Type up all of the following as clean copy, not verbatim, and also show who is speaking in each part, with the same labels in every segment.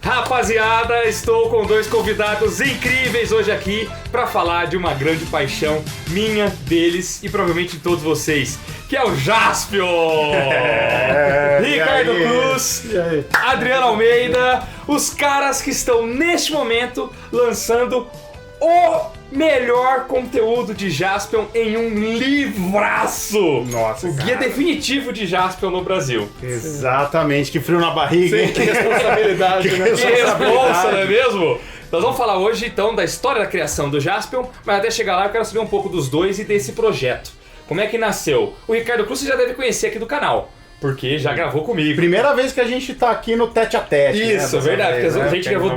Speaker 1: Rapaziada, estou com dois convidados incríveis hoje aqui para falar de uma grande paixão minha, deles e provavelmente de todos vocês, que é o Jaspion! Ricardo Cruz, Adriano Almeida, os caras que estão neste momento lançando o melhor conteúdo de Jaspion em um livraço!
Speaker 2: Nossa,
Speaker 1: o guia definitivo de Jaspion no Brasil.
Speaker 2: Exatamente, que frio na barriga, hein?
Speaker 1: Que responsabilidade, né? Que responsa, não é mesmo? Nós vamos falar hoje então da história da criação do Jaspion, mas até chegar lá eu quero saber um pouco dos dois e desse projeto. Como é que nasceu? O Ricardo Cruz você já deve conhecer aqui do canal, porque já gravou comigo.
Speaker 2: Primeira vez que a gente tá aqui no tete-a-tete.
Speaker 1: Isso,
Speaker 2: né?
Speaker 1: Verdade, porque a gente gravou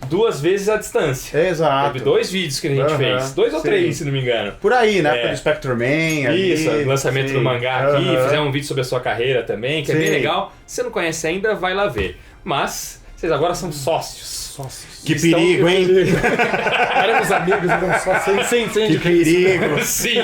Speaker 1: duas vezes à distância.
Speaker 2: Exato.
Speaker 1: Teve 2 vídeos que a gente fez, 2 ou 3, se não me engano.
Speaker 2: Por aí, né? Pelo Spectrum Man.
Speaker 1: Isso,
Speaker 2: ali,
Speaker 1: lançamento do mangá aqui, fizemos um vídeo sobre a sua carreira também, que é bem legal. Se você não conhece ainda, vai lá ver. Mas, vocês agora são sócios.
Speaker 2: Que perigo, hein?
Speaker 3: Éramos amigos, não só sem
Speaker 2: Que perigo.
Speaker 1: Sim.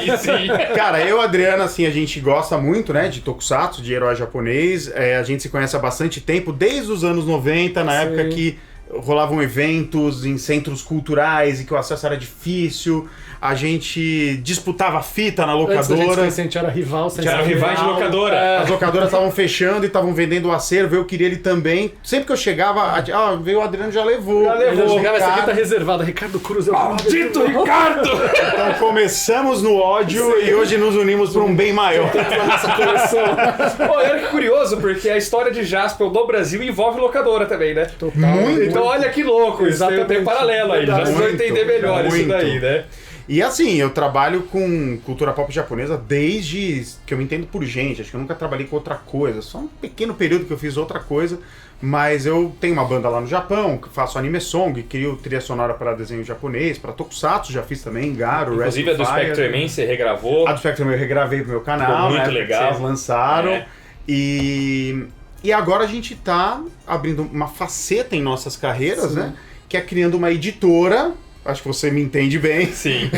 Speaker 2: Cara, eu e a Adriana, assim, a gente gosta muito, né, de tokusatsu, de herói japonês. A gente se conhece há bastante tempo, desde os anos 90, na época que rolavam eventos em centros culturais e que o acesso era difícil. A gente disputava fita na locadora.
Speaker 3: A gente era rival.
Speaker 1: A gente era rivais de locadora.
Speaker 2: As locadoras estavam fechando e estavam vendendo o acervo. Eu queria ele também. Sempre que eu chegava, veio o Adriano, já levou.
Speaker 3: Eu chegava, essa aqui tá reservada. Ricardo Cruz.
Speaker 1: Maldito Ricardo!
Speaker 2: Então começamos no ódio e hoje nos unimos para um bem maior.
Speaker 3: Nossa coleção.
Speaker 1: Olha que curioso, porque a história de Jaspion do Brasil envolve locadora também, né?
Speaker 3: Total.
Speaker 2: Muito.
Speaker 1: Então olha que louco, isso tem um paralelo aí. Já vocês vão entender melhor isso daí, né?
Speaker 2: E assim, eu trabalho com cultura pop japonesa desde que eu me entendo por gente. Acho que eu nunca trabalhei com outra coisa. Só um pequeno período que eu fiz outra coisa. Mas eu tenho uma banda lá no Japão, que faço anime song, crio trilha sonora para desenho japonês, para tokusatsu já fiz também, Garo,
Speaker 1: inclusive a do Spectrum Man você regravou.
Speaker 2: A do Spectrum Man eu regravei pro meu canal,
Speaker 1: muito legal.
Speaker 2: Vocês lançaram. E agora a gente tá abrindo uma faceta em nossas carreiras, né? Que é criando uma editora. Acho que você me entende bem.
Speaker 1: Sim.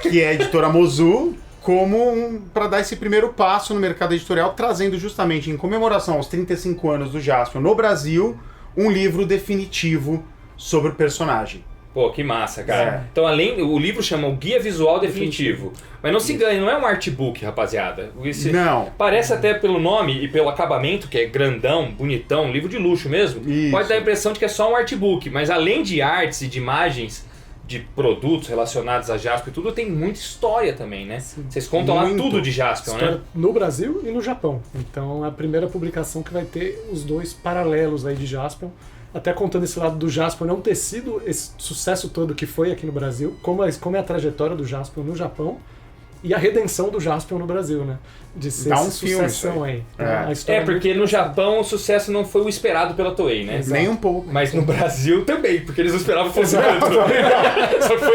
Speaker 2: Que é a editora Mozu, para dar esse primeiro passo no mercado editorial, trazendo justamente em comemoração aos 35 anos do Jaspion no Brasil, um livro definitivo sobre o personagem.
Speaker 1: Pô, que massa, cara. Então, o livro chama o Guia Visual Definitivo. Mas não se engane, não é um artbook, rapaziada.
Speaker 2: Não.
Speaker 1: Parece até pelo nome e pelo acabamento, que é grandão, bonitão, livro de luxo mesmo.
Speaker 2: Isso.
Speaker 1: Pode dar a impressão de que é só um artbook. Mas além de artes e de imagens de produtos relacionados a Jaspion e tudo, tem muita história também, né? Sim. Vocês contam lá tudo de Jaspion, né?
Speaker 3: No Brasil e no Japão. Então, é a primeira publicação que vai ter os dois paralelos aí de Jaspion. Até contando esse lado do Jaspion não ter sido esse sucesso todo que foi aqui no Brasil, como é a trajetória do Jaspion no Japão e a redenção do Jaspion no Brasil, né? De ser essa sucessão aí. A história
Speaker 1: porque no Japão o sucesso não foi o esperado pela Toei, né?
Speaker 2: Nem um pouco.
Speaker 1: Mas no Brasil também, porque eles não esperavam que fosse tanto.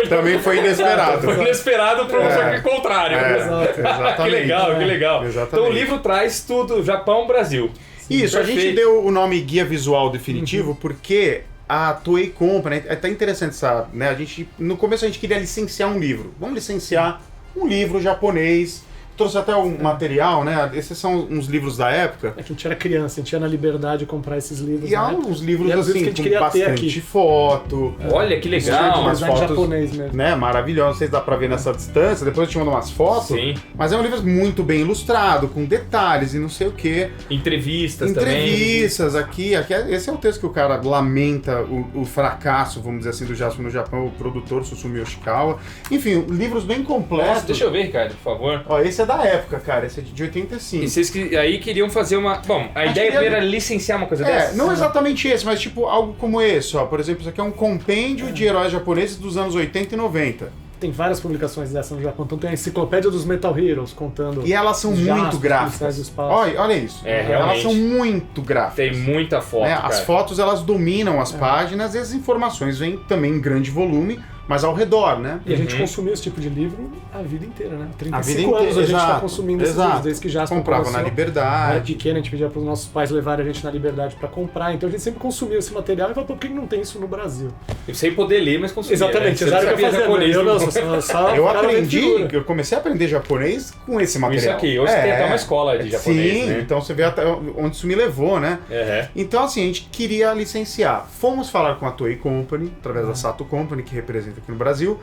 Speaker 2: Também foi inesperado.
Speaker 1: Foi inesperado para só que o contrário.
Speaker 2: Exatamente.
Speaker 1: Que legal.
Speaker 2: Exatamente.
Speaker 1: Então o livro traz tudo, Japão, Brasil.
Speaker 2: Isso, perfeito. A gente deu o nome Guia Visual Definitivo porque a Toei compra, né? É até interessante essa, né? No começo a gente queria licenciar um livro. Vamos licenciar um livro japonês. Trouxe até um material, né? Esses são uns livros da época.
Speaker 3: É que a gente era criança, a gente tinha na liberdade de comprar esses livros.
Speaker 2: E há uns livros assim,
Speaker 3: que a gente
Speaker 2: com bastante foto.
Speaker 1: Olha que legal!
Speaker 2: Umas fotos
Speaker 3: japonês mesmo.
Speaker 2: Né, maravilhosas, não sei se dá pra ver nessa distância. Depois eu te mando umas fotos.
Speaker 1: Sim.
Speaker 2: Mas é um livro muito bem ilustrado, com detalhes e não sei o quê.
Speaker 1: Entrevistas também.
Speaker 2: Aqui. Esse é o texto que o cara lamenta o fracasso, vamos dizer assim, do Jaspion no Japão, o produtor Susumi Yoshikawa. Enfim, livros bem completos.
Speaker 1: Nossa, deixa eu ver, Ricardo, por favor.
Speaker 2: Ó, esse é da época, cara. Esse é de 85.
Speaker 1: E vocês aí queriam fazer uma... Bom, a ideia era licenciar uma coisa dessa?
Speaker 2: Não exatamente esse, mas tipo algo como esse, ó. Por exemplo, isso aqui é um compêndio de heróis japoneses dos anos 80 e 90.
Speaker 3: Tem várias publicações dessa no Japão. Então tem a enciclopédia dos Metal Heroes contando...
Speaker 2: E elas são muito gráficas. Olha isso.
Speaker 1: Realmente.
Speaker 2: Elas são muito gráficas.
Speaker 1: Tem muita foto,
Speaker 2: As fotos, elas dominam as páginas e as informações vêm também em grande volume, mas ao redor, né?
Speaker 3: E a gente consumiu esse tipo de livro a vida inteira, né? 35
Speaker 2: A vida
Speaker 3: anos
Speaker 2: inteira,
Speaker 3: a gente está
Speaker 2: exato,
Speaker 3: consumindo esses
Speaker 2: exato.
Speaker 3: livros, desde que Jaspion
Speaker 2: Comprava
Speaker 3: começou.
Speaker 2: na Liberdade.
Speaker 3: Era pequeno, a gente pedia para os nossos pais levarem a gente na Liberdade para comprar, então a gente sempre consumiu esse material e falou, por que não tem isso no Brasil?
Speaker 1: Eu sei poder ler, mas consumia.
Speaker 3: Exatamente,
Speaker 1: né?
Speaker 3: exato o que eu fazia.
Speaker 1: japonês,
Speaker 3: Eu, não,
Speaker 1: não.
Speaker 3: só
Speaker 2: Eu
Speaker 3: ficava vendo figura.
Speaker 2: eu comecei a aprender japonês com esse material.
Speaker 1: Isso aqui, hoje tem até uma escola de japonês,
Speaker 2: Sim,
Speaker 1: né?
Speaker 2: então você vê até onde isso me levou, né?
Speaker 1: Uhum.
Speaker 2: Então, assim, a gente queria licenciar. Fomos falar com a Toei Company, através da Sato Company, que representa aqui no Brasil,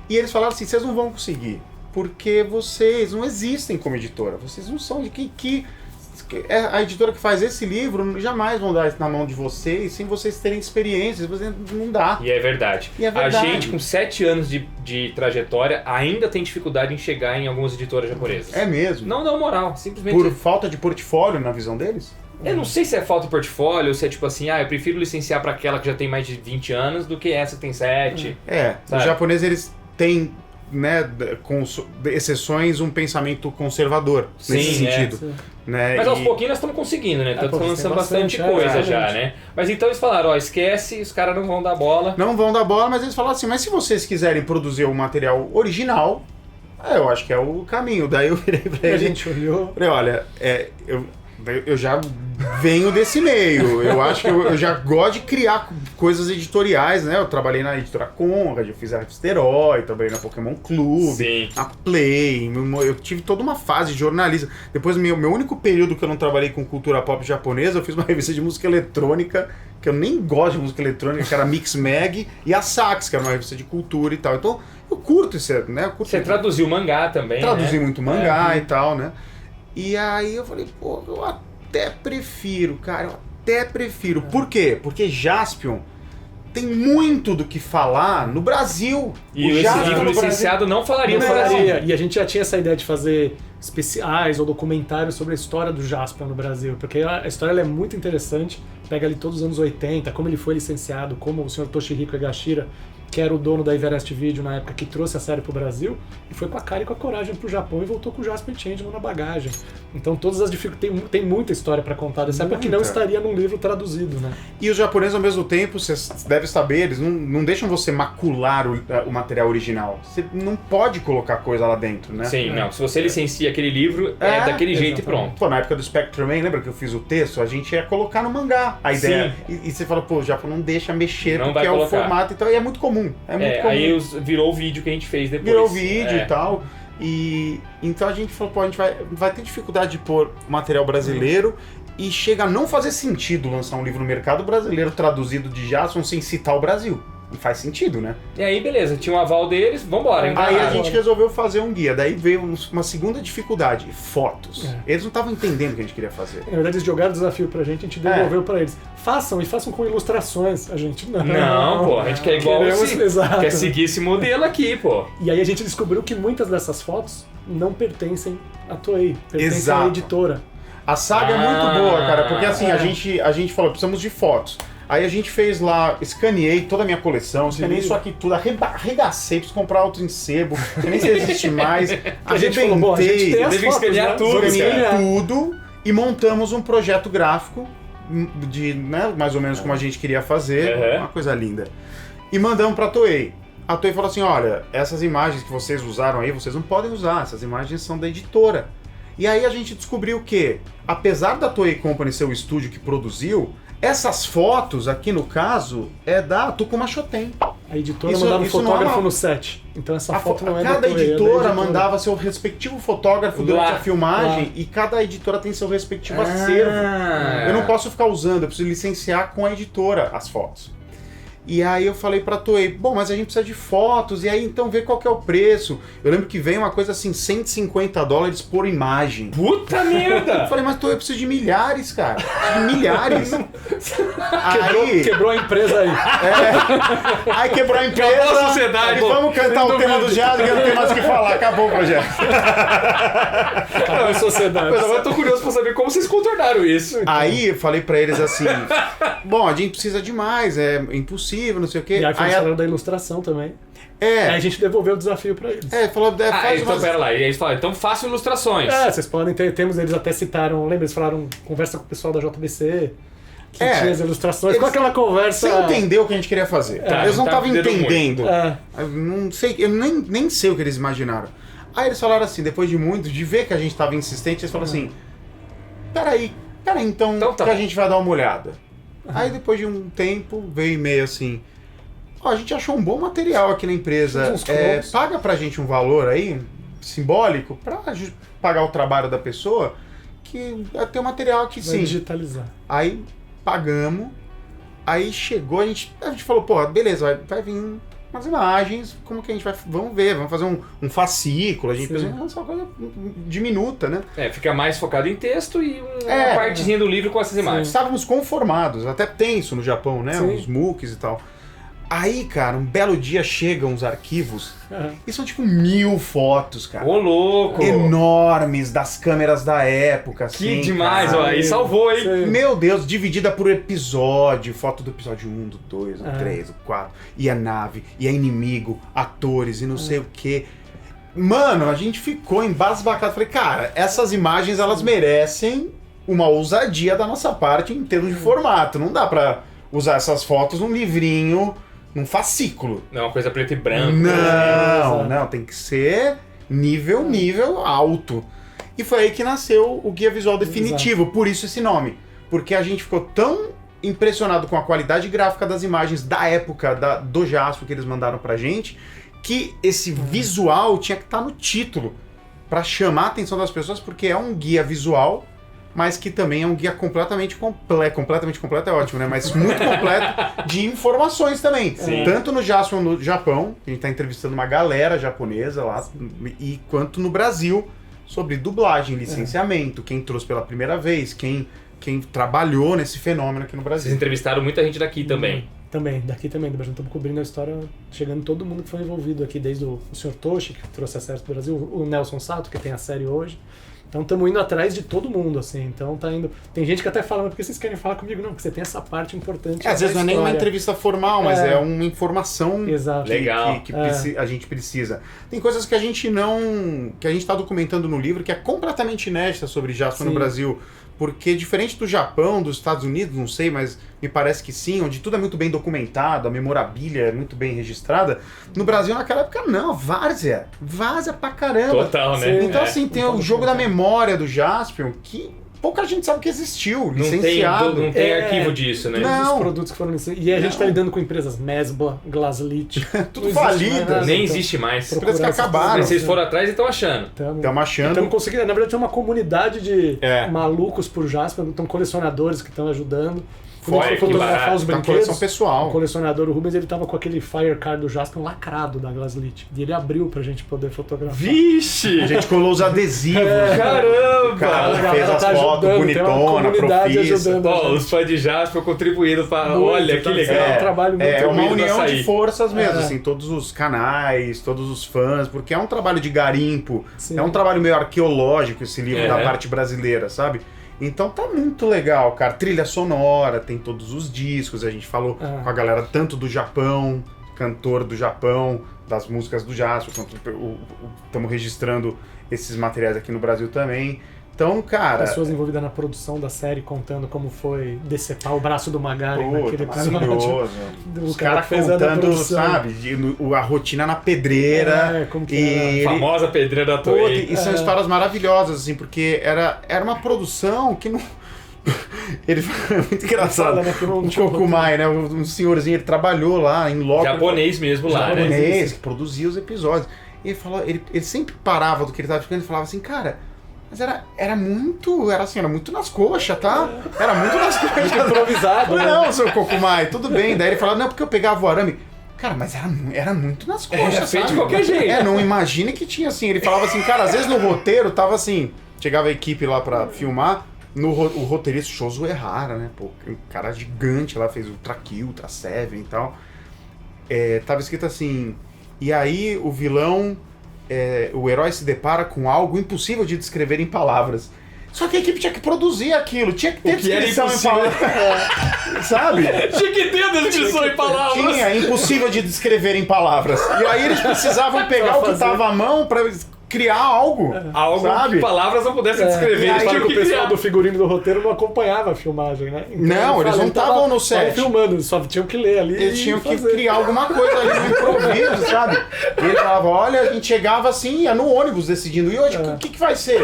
Speaker 2: e eles falaram assim, vocês não vão conseguir, porque vocês não existem como editora, vocês não são de que a editora que faz esse livro jamais vão dar isso na mão de vocês sem vocês terem experiências, você não dá.
Speaker 1: E é verdade.
Speaker 2: E é verdade.
Speaker 1: A gente, com 7 anos de trajetória, ainda tem dificuldade em chegar em algumas editoras japonesas.
Speaker 2: É mesmo.
Speaker 1: Não dão moral, simplesmente.
Speaker 2: Por falta de portfólio na visão deles?
Speaker 1: Eu não sei se é falta de portfólio ou se é tipo assim, eu prefiro licenciar para aquela que já tem mais de 20 anos do que essa que tem 7.
Speaker 2: Os japoneses, eles têm, né, com exceções, um pensamento conservador nesse
Speaker 1: Sim,
Speaker 2: sentido. Né?
Speaker 1: Mas aos pouquinhos nós estamos conseguindo, né? Estamos lançando bastante coisa já, né? Mas então eles falaram, esquece, os caras não vão dar bola.
Speaker 2: Não vão dar bola, mas eles falaram assim, mas se vocês quiserem produzir o material original, eu acho que é o caminho. Daí eu virei pra ele.
Speaker 3: A gente olhou.
Speaker 2: Falei, olha, eu já venho desse meio. Eu acho que eu já gosto de criar coisas editoriais, né? Eu trabalhei na editora Conrad, eu fiz a revista Herói, trabalhei na Pokémon Clube,
Speaker 1: Sim.
Speaker 2: na Play. Eu tive toda uma fase de jornalista. Depois, meu único período que eu não trabalhei com cultura pop japonesa, eu fiz uma revista de música eletrônica, que eu nem gosto de música eletrônica, que era a Mix Mag, e a Sax, que era uma revista de cultura e tal. Então, eu curto isso, né?
Speaker 1: Você traduziu mangá também,
Speaker 2: Traduzi
Speaker 1: né?
Speaker 2: muito mangá e tal, né? E aí eu falei, pô, eu até prefiro, cara, eu até prefiro. Por quê? Porque Jaspion tem muito do que falar no Brasil.
Speaker 1: E esse livro licenciado não falaria
Speaker 3: Não
Speaker 1: no Brasil.
Speaker 3: falaria. E a gente já tinha essa ideia de fazer especiais ou documentários sobre a história do Jaspion no Brasil, porque a história ela é muito interessante, pega ali todos os anos 80, como ele foi licenciado, como o senhor Toshihiko Egashira, que era o dono da Everest Video na época, que trouxe a série pro Brasil, e foi com a cara e com a coragem pro Japão e voltou com o Jaspion Changeman na bagagem. Então todas as dificuldades... Tem muita história para contar dessa época que não estaria num livro traduzido, né?
Speaker 2: E os japoneses, ao mesmo tempo, você deve saber, eles não deixam você macular o material original. Você não pode colocar coisa lá dentro, né?
Speaker 1: Sim, não. Se você licencia aquele livro, é daquele jeito e pronto.
Speaker 2: Pô, na época do Spectrum Man, lembra que eu fiz o texto? A gente ia colocar no mangá a ideia. E você fala, pô, o Japão não deixa mexer,
Speaker 1: Não
Speaker 2: porque
Speaker 1: vai
Speaker 2: é o
Speaker 1: colocar.
Speaker 2: formato e tal. E é muito comum. É muito comum.
Speaker 1: Aí virou o vídeo que a gente fez depois.
Speaker 2: Virou vídeo e tal. E então a gente falou, pô, a gente vai ter dificuldade de pôr material brasileiro e chega a não fazer sentido lançar um livro no mercado brasileiro traduzido de Jaspion sem citar o Brasil. Não faz sentido, né?
Speaker 1: E aí, beleza, tinha um aval deles, vambora.
Speaker 2: Aí a
Speaker 1: enganaram.
Speaker 2: gente resolveu fazer um guia. Daí veio uma segunda dificuldade, fotos. Eles não estavam entendendo o que a gente queria fazer.
Speaker 3: Na verdade, eles jogaram o desafio pra gente, a gente devolveu pra eles. Façam, e façam com ilustrações. A gente
Speaker 1: Não, pô, a gente quer igual
Speaker 3: exato.
Speaker 1: quer seguir esse modelo aqui, pô.
Speaker 3: E aí a gente descobriu que muitas dessas fotos não pertencem à Toei, pertencem
Speaker 2: Exato.
Speaker 3: à editora.
Speaker 2: A saga é muito boa, cara, porque assim, a gente falou, precisamos de fotos. Aí a gente fez lá, escaneei toda a minha coleção, escaneei isso aqui tudo, arregacei, preciso comprar outro em sebo, que nem sei se existe mais.
Speaker 3: A gente falou, bom, a gente tem as
Speaker 1: teve que
Speaker 3: fotos,
Speaker 1: escanear
Speaker 3: né?
Speaker 1: tudo,
Speaker 2: Escaneei
Speaker 1: cara.
Speaker 2: tudo e montamos um projeto gráfico de, né, mais ou menos como a gente queria fazer, uma coisa linda. E mandamos pra Toei. A Toei falou assim, olha, essas imagens que vocês usaram aí, vocês não podem usar, essas imagens são da editora. E aí a gente descobriu que, apesar da Toei Company ser o estúdio que produziu, essas fotos, aqui no caso, é da Tukuma Shoten.
Speaker 3: A editora
Speaker 2: Isso-
Speaker 3: mandava um
Speaker 2: isso não
Speaker 3: fotógrafo
Speaker 2: é uma-
Speaker 3: no set. Então essa foto não é da
Speaker 2: Cada
Speaker 3: Toei, é da
Speaker 2: editora mandava seu respectivo fotógrafo durante
Speaker 1: Lá,
Speaker 2: a filmagem
Speaker 3: lá.
Speaker 2: e cada editora tem seu respectivo acervo. Eu não posso ficar usando, eu preciso licenciar com a editora as fotos. E aí eu falei pra Toei, bom, mas a gente precisa de fotos, e aí então vê qual que é o preço. Eu lembro que veio uma coisa assim, $150 por imagem.
Speaker 1: Puta merda!
Speaker 2: Eu falei, mas Toei, eu preciso de milhares, cara. De milhares. Aí,
Speaker 3: Quebrou a empresa aí.
Speaker 2: aí quebrou a empresa.
Speaker 1: Acabou a sociedade.
Speaker 2: E vamos cantar o tema do jazz, que eu não tenho mais o que falar. Acabou o projeto.
Speaker 3: Acabou a sociedade.
Speaker 1: Mas agora eu tô curioso pra saber como vocês contornaram isso.
Speaker 2: Aí eu falei pra eles assim, bom, a gente precisa de mais, é impossível, não sei o quê.
Speaker 3: E aí foi
Speaker 2: Aí
Speaker 3: falando da ilustração também. Aí a gente devolveu o desafio pra eles.
Speaker 2: falou, faz
Speaker 1: Então
Speaker 2: umas...
Speaker 1: pera lá, e aí eles falaram, então façam ilustrações.
Speaker 3: Vocês podem ter, eles até citaram, lembra, eles falaram, conversa com o pessoal da JBC. que tinha as ilustrações, com aquela conversa...
Speaker 2: Você entendeu o que a gente queria fazer. Eles não estavam entendendo. Eu não sei, eu nem sei o que eles imaginaram. Aí eles falaram assim, depois de muito, de ver que a gente estava insistente, eles falaram assim, peraí, então
Speaker 1: tá.
Speaker 2: que a gente vai dar uma olhada. Aí depois de um tempo, veio e-mail assim, a gente achou um bom material aqui na empresa, paga pra gente um valor aí, simbólico, pra pagar o trabalho da pessoa, que tem um material aqui sim.
Speaker 3: Digitalizar.
Speaker 2: Aí pagamos, aí chegou, a gente falou, pô, beleza, vai vir umas imagens, como que a gente vai, vamos ver, vamos fazer um fascículo, a gente precisa lançar uma coisa diminuta, né?
Speaker 1: Fica mais focado em texto e uma partezinha do livro com essas imagens.
Speaker 2: Estávamos conformados, até tem isso no Japão, né? Os MOOCs e tal. Aí, cara, um belo dia chegam uns arquivos e são tipo 1000 fotos, cara.
Speaker 1: Ô, louco!
Speaker 2: Enormes, das câmeras da época, assim.
Speaker 1: Que demais, ó, aí salvou, hein?
Speaker 2: Sim. Meu Deus, dividida por episódio, foto do episódio 1, do 2, do 3, do 4, e a nave, e a inimigo, atores e não sei o quê. Mano, a gente ficou embasbacado. Falei, cara, essas imagens, elas merecem uma ousadia da nossa parte em termos de formato. Não dá pra usar essas fotos num livrinho... num fascículo.
Speaker 1: Não é uma coisa preto e branco.
Speaker 2: Não, tem que ser nível alto. E foi aí que nasceu o Guia Visual Definitivo, por isso esse nome. Porque a gente ficou tão impressionado com a qualidade gráfica das imagens da época do Jaspion que eles mandaram pra gente, que esse visual tinha que estar no título, pra chamar a atenção das pessoas, porque é um guia visual, mas que também é um guia completamente completo é ótimo, né? Mas muito completo de informações também.
Speaker 1: Sim.
Speaker 2: Tanto no Jaspion no Japão, a gente tá entrevistando uma galera japonesa lá, e quanto no Brasil, sobre dublagem, licenciamento, quem trouxe pela primeira vez, quem trabalhou nesse fenômeno aqui no Brasil.
Speaker 1: Vocês entrevistaram muita gente daqui também.
Speaker 3: Daqui também, do Brasil. Estamos cobrindo a história, chegando todo mundo que foi envolvido aqui, desde o Sr. Toshi, que trouxe a série do Brasil, o Nelson Sato, que tem a série hoje. Então estamos indo atrás de todo mundo, assim. Então tá indo. Tem gente que até fala, mas por que vocês querem falar comigo? Não, porque você tem essa parte importante.
Speaker 2: Às vezes não é nem uma entrevista formal, mas é uma informação
Speaker 1: legal
Speaker 2: que a gente precisa. Tem coisas que a gente está documentando no livro que é completamente inédita sobre Jaspion no Brasil. Porque diferente do Japão, dos Estados Unidos, não sei, mas me parece que sim, onde tudo é muito bem documentado, a memorabilia é muito bem registrada, no Brasil naquela época não, várzea pra caramba.
Speaker 1: Total, né?
Speaker 2: Então assim, tem o jogo da memória do Jaspion, que pouca gente sabe que existiu, licenciado.
Speaker 1: Não tem arquivo disso, né?
Speaker 3: Não. Os produtos que foram licenciados. E a gente tá lidando com empresas Mesbla, Glaslit.
Speaker 2: Tudo falidas.
Speaker 1: Nem existe mais.
Speaker 2: Empresas que acabaram.
Speaker 1: Mas vocês foram atrás e estão achando.
Speaker 2: Estamos achando.
Speaker 3: Estamos conseguindo. Na verdade, tem uma comunidade de malucos por Jaspion, estão colecionadores que estão ajudando. Quando a gente foi fotografar os brinquedos,
Speaker 2: coleção pessoal.
Speaker 3: O colecionador, o Rubens, ele tava com aquele Firecard do Jaspion lacrado da Glaslit. E ele abriu pra gente poder fotografar.
Speaker 1: Vixe!
Speaker 2: A gente colou os adesivos.
Speaker 1: Caramba!
Speaker 2: O cara fez as fotos bonitona, profissa.
Speaker 1: Os fãs de Jaspion contribuíram para... Olha, que legal.
Speaker 3: É um trabalho muito
Speaker 2: é uma união de forças mesmo, assim, todos os canais, todos os fãs, porque é um trabalho de garimpo, é um trabalho meio arqueológico esse livro da parte brasileira, sabe? Então tá muito legal, cara. Trilha sonora, tem todos os discos, a gente falou com a galera tanto do Japão, cantor do Japão, das músicas do Jaspion, estamos registrando esses materiais aqui no Brasil também. Então, cara...
Speaker 3: Pessoas envolvidas na produção da série contando como foi decepar o braço do Magari naquele episódio.
Speaker 2: Maravilhoso.
Speaker 3: O cara fez
Speaker 2: contando, sabe, a rotina na pedreira.
Speaker 3: Como que
Speaker 1: a famosa pedreira da Toei.
Speaker 2: E são histórias maravilhosas, assim, porque era uma produção que não... Ele foi muito engraçado. O Kokumai, né? Um senhorzinho, ele trabalhou lá em loco.
Speaker 1: Japonês mesmo lá, né?
Speaker 2: Japonês, que produzia os episódios. E ele falou, ele sempre parava do que ele estava ficando e falava assim, cara... Mas era muito nas coxas, tá? Era muito nas coxas.
Speaker 3: Muito improvisado, né?
Speaker 2: Não, seu Kokumai, tudo bem. Daí ele falava, não, porque eu pegava o arame. Cara, mas era muito nas coxas,
Speaker 1: era feito de qualquer jeito.
Speaker 2: Não imagine que tinha assim. Ele falava assim, cara, às vezes no roteiro tava assim, chegava a equipe lá pra filmar, o roteirista Shozo Errara, né? Pô, um cara gigante lá, fez Ultra Kill, Ultra Seven e tal. Tava escrito assim, e aí o vilão... o herói se depara com algo impossível de descrever em palavras. Só que a equipe tinha que produzir aquilo, tinha que ter descrição em palavras. Sabe?
Speaker 1: Tinha que ter descrição em palavras.
Speaker 2: Impossível de descrever em palavras. E aí eles precisavam pegar o que estava à mão para criar algo,
Speaker 1: Algo
Speaker 2: sabe?
Speaker 1: que palavras não pudessem descrever.
Speaker 3: E aí,
Speaker 1: Eles tinham
Speaker 3: o
Speaker 1: que
Speaker 3: pessoal
Speaker 1: criar.
Speaker 3: do figurino do roteiro não acompanhava a filmagem, né? Então,
Speaker 2: Não, eles não estavam no set.
Speaker 3: filmando, eles só tinham que ler ali.
Speaker 2: Eles tinham que
Speaker 3: fazer.
Speaker 2: criar alguma coisa ali no improviso, sabe? E ele falava, olha, a gente chegava assim, ia no ônibus decidindo, e hoje o que vai ser?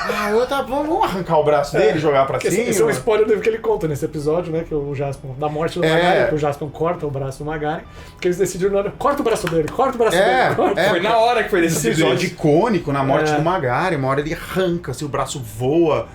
Speaker 2: Ah, vamos arrancar o braço dele e jogar pra
Speaker 3: Porque
Speaker 2: cima.
Speaker 3: esse é um spoiler do que ele conta nesse episódio, né? Que o Jaspion, da morte do Magaren, que o Jaspion corta o braço do Magaren, que eles decidiram, na hora, corta o braço dele, corta o braço dele, corta.
Speaker 1: Foi na hora que foi
Speaker 2: Esse
Speaker 1: decidido
Speaker 2: episódio
Speaker 1: isso.
Speaker 2: icônico na morte do Magaren, uma hora ele arranca, assim, o braço voa.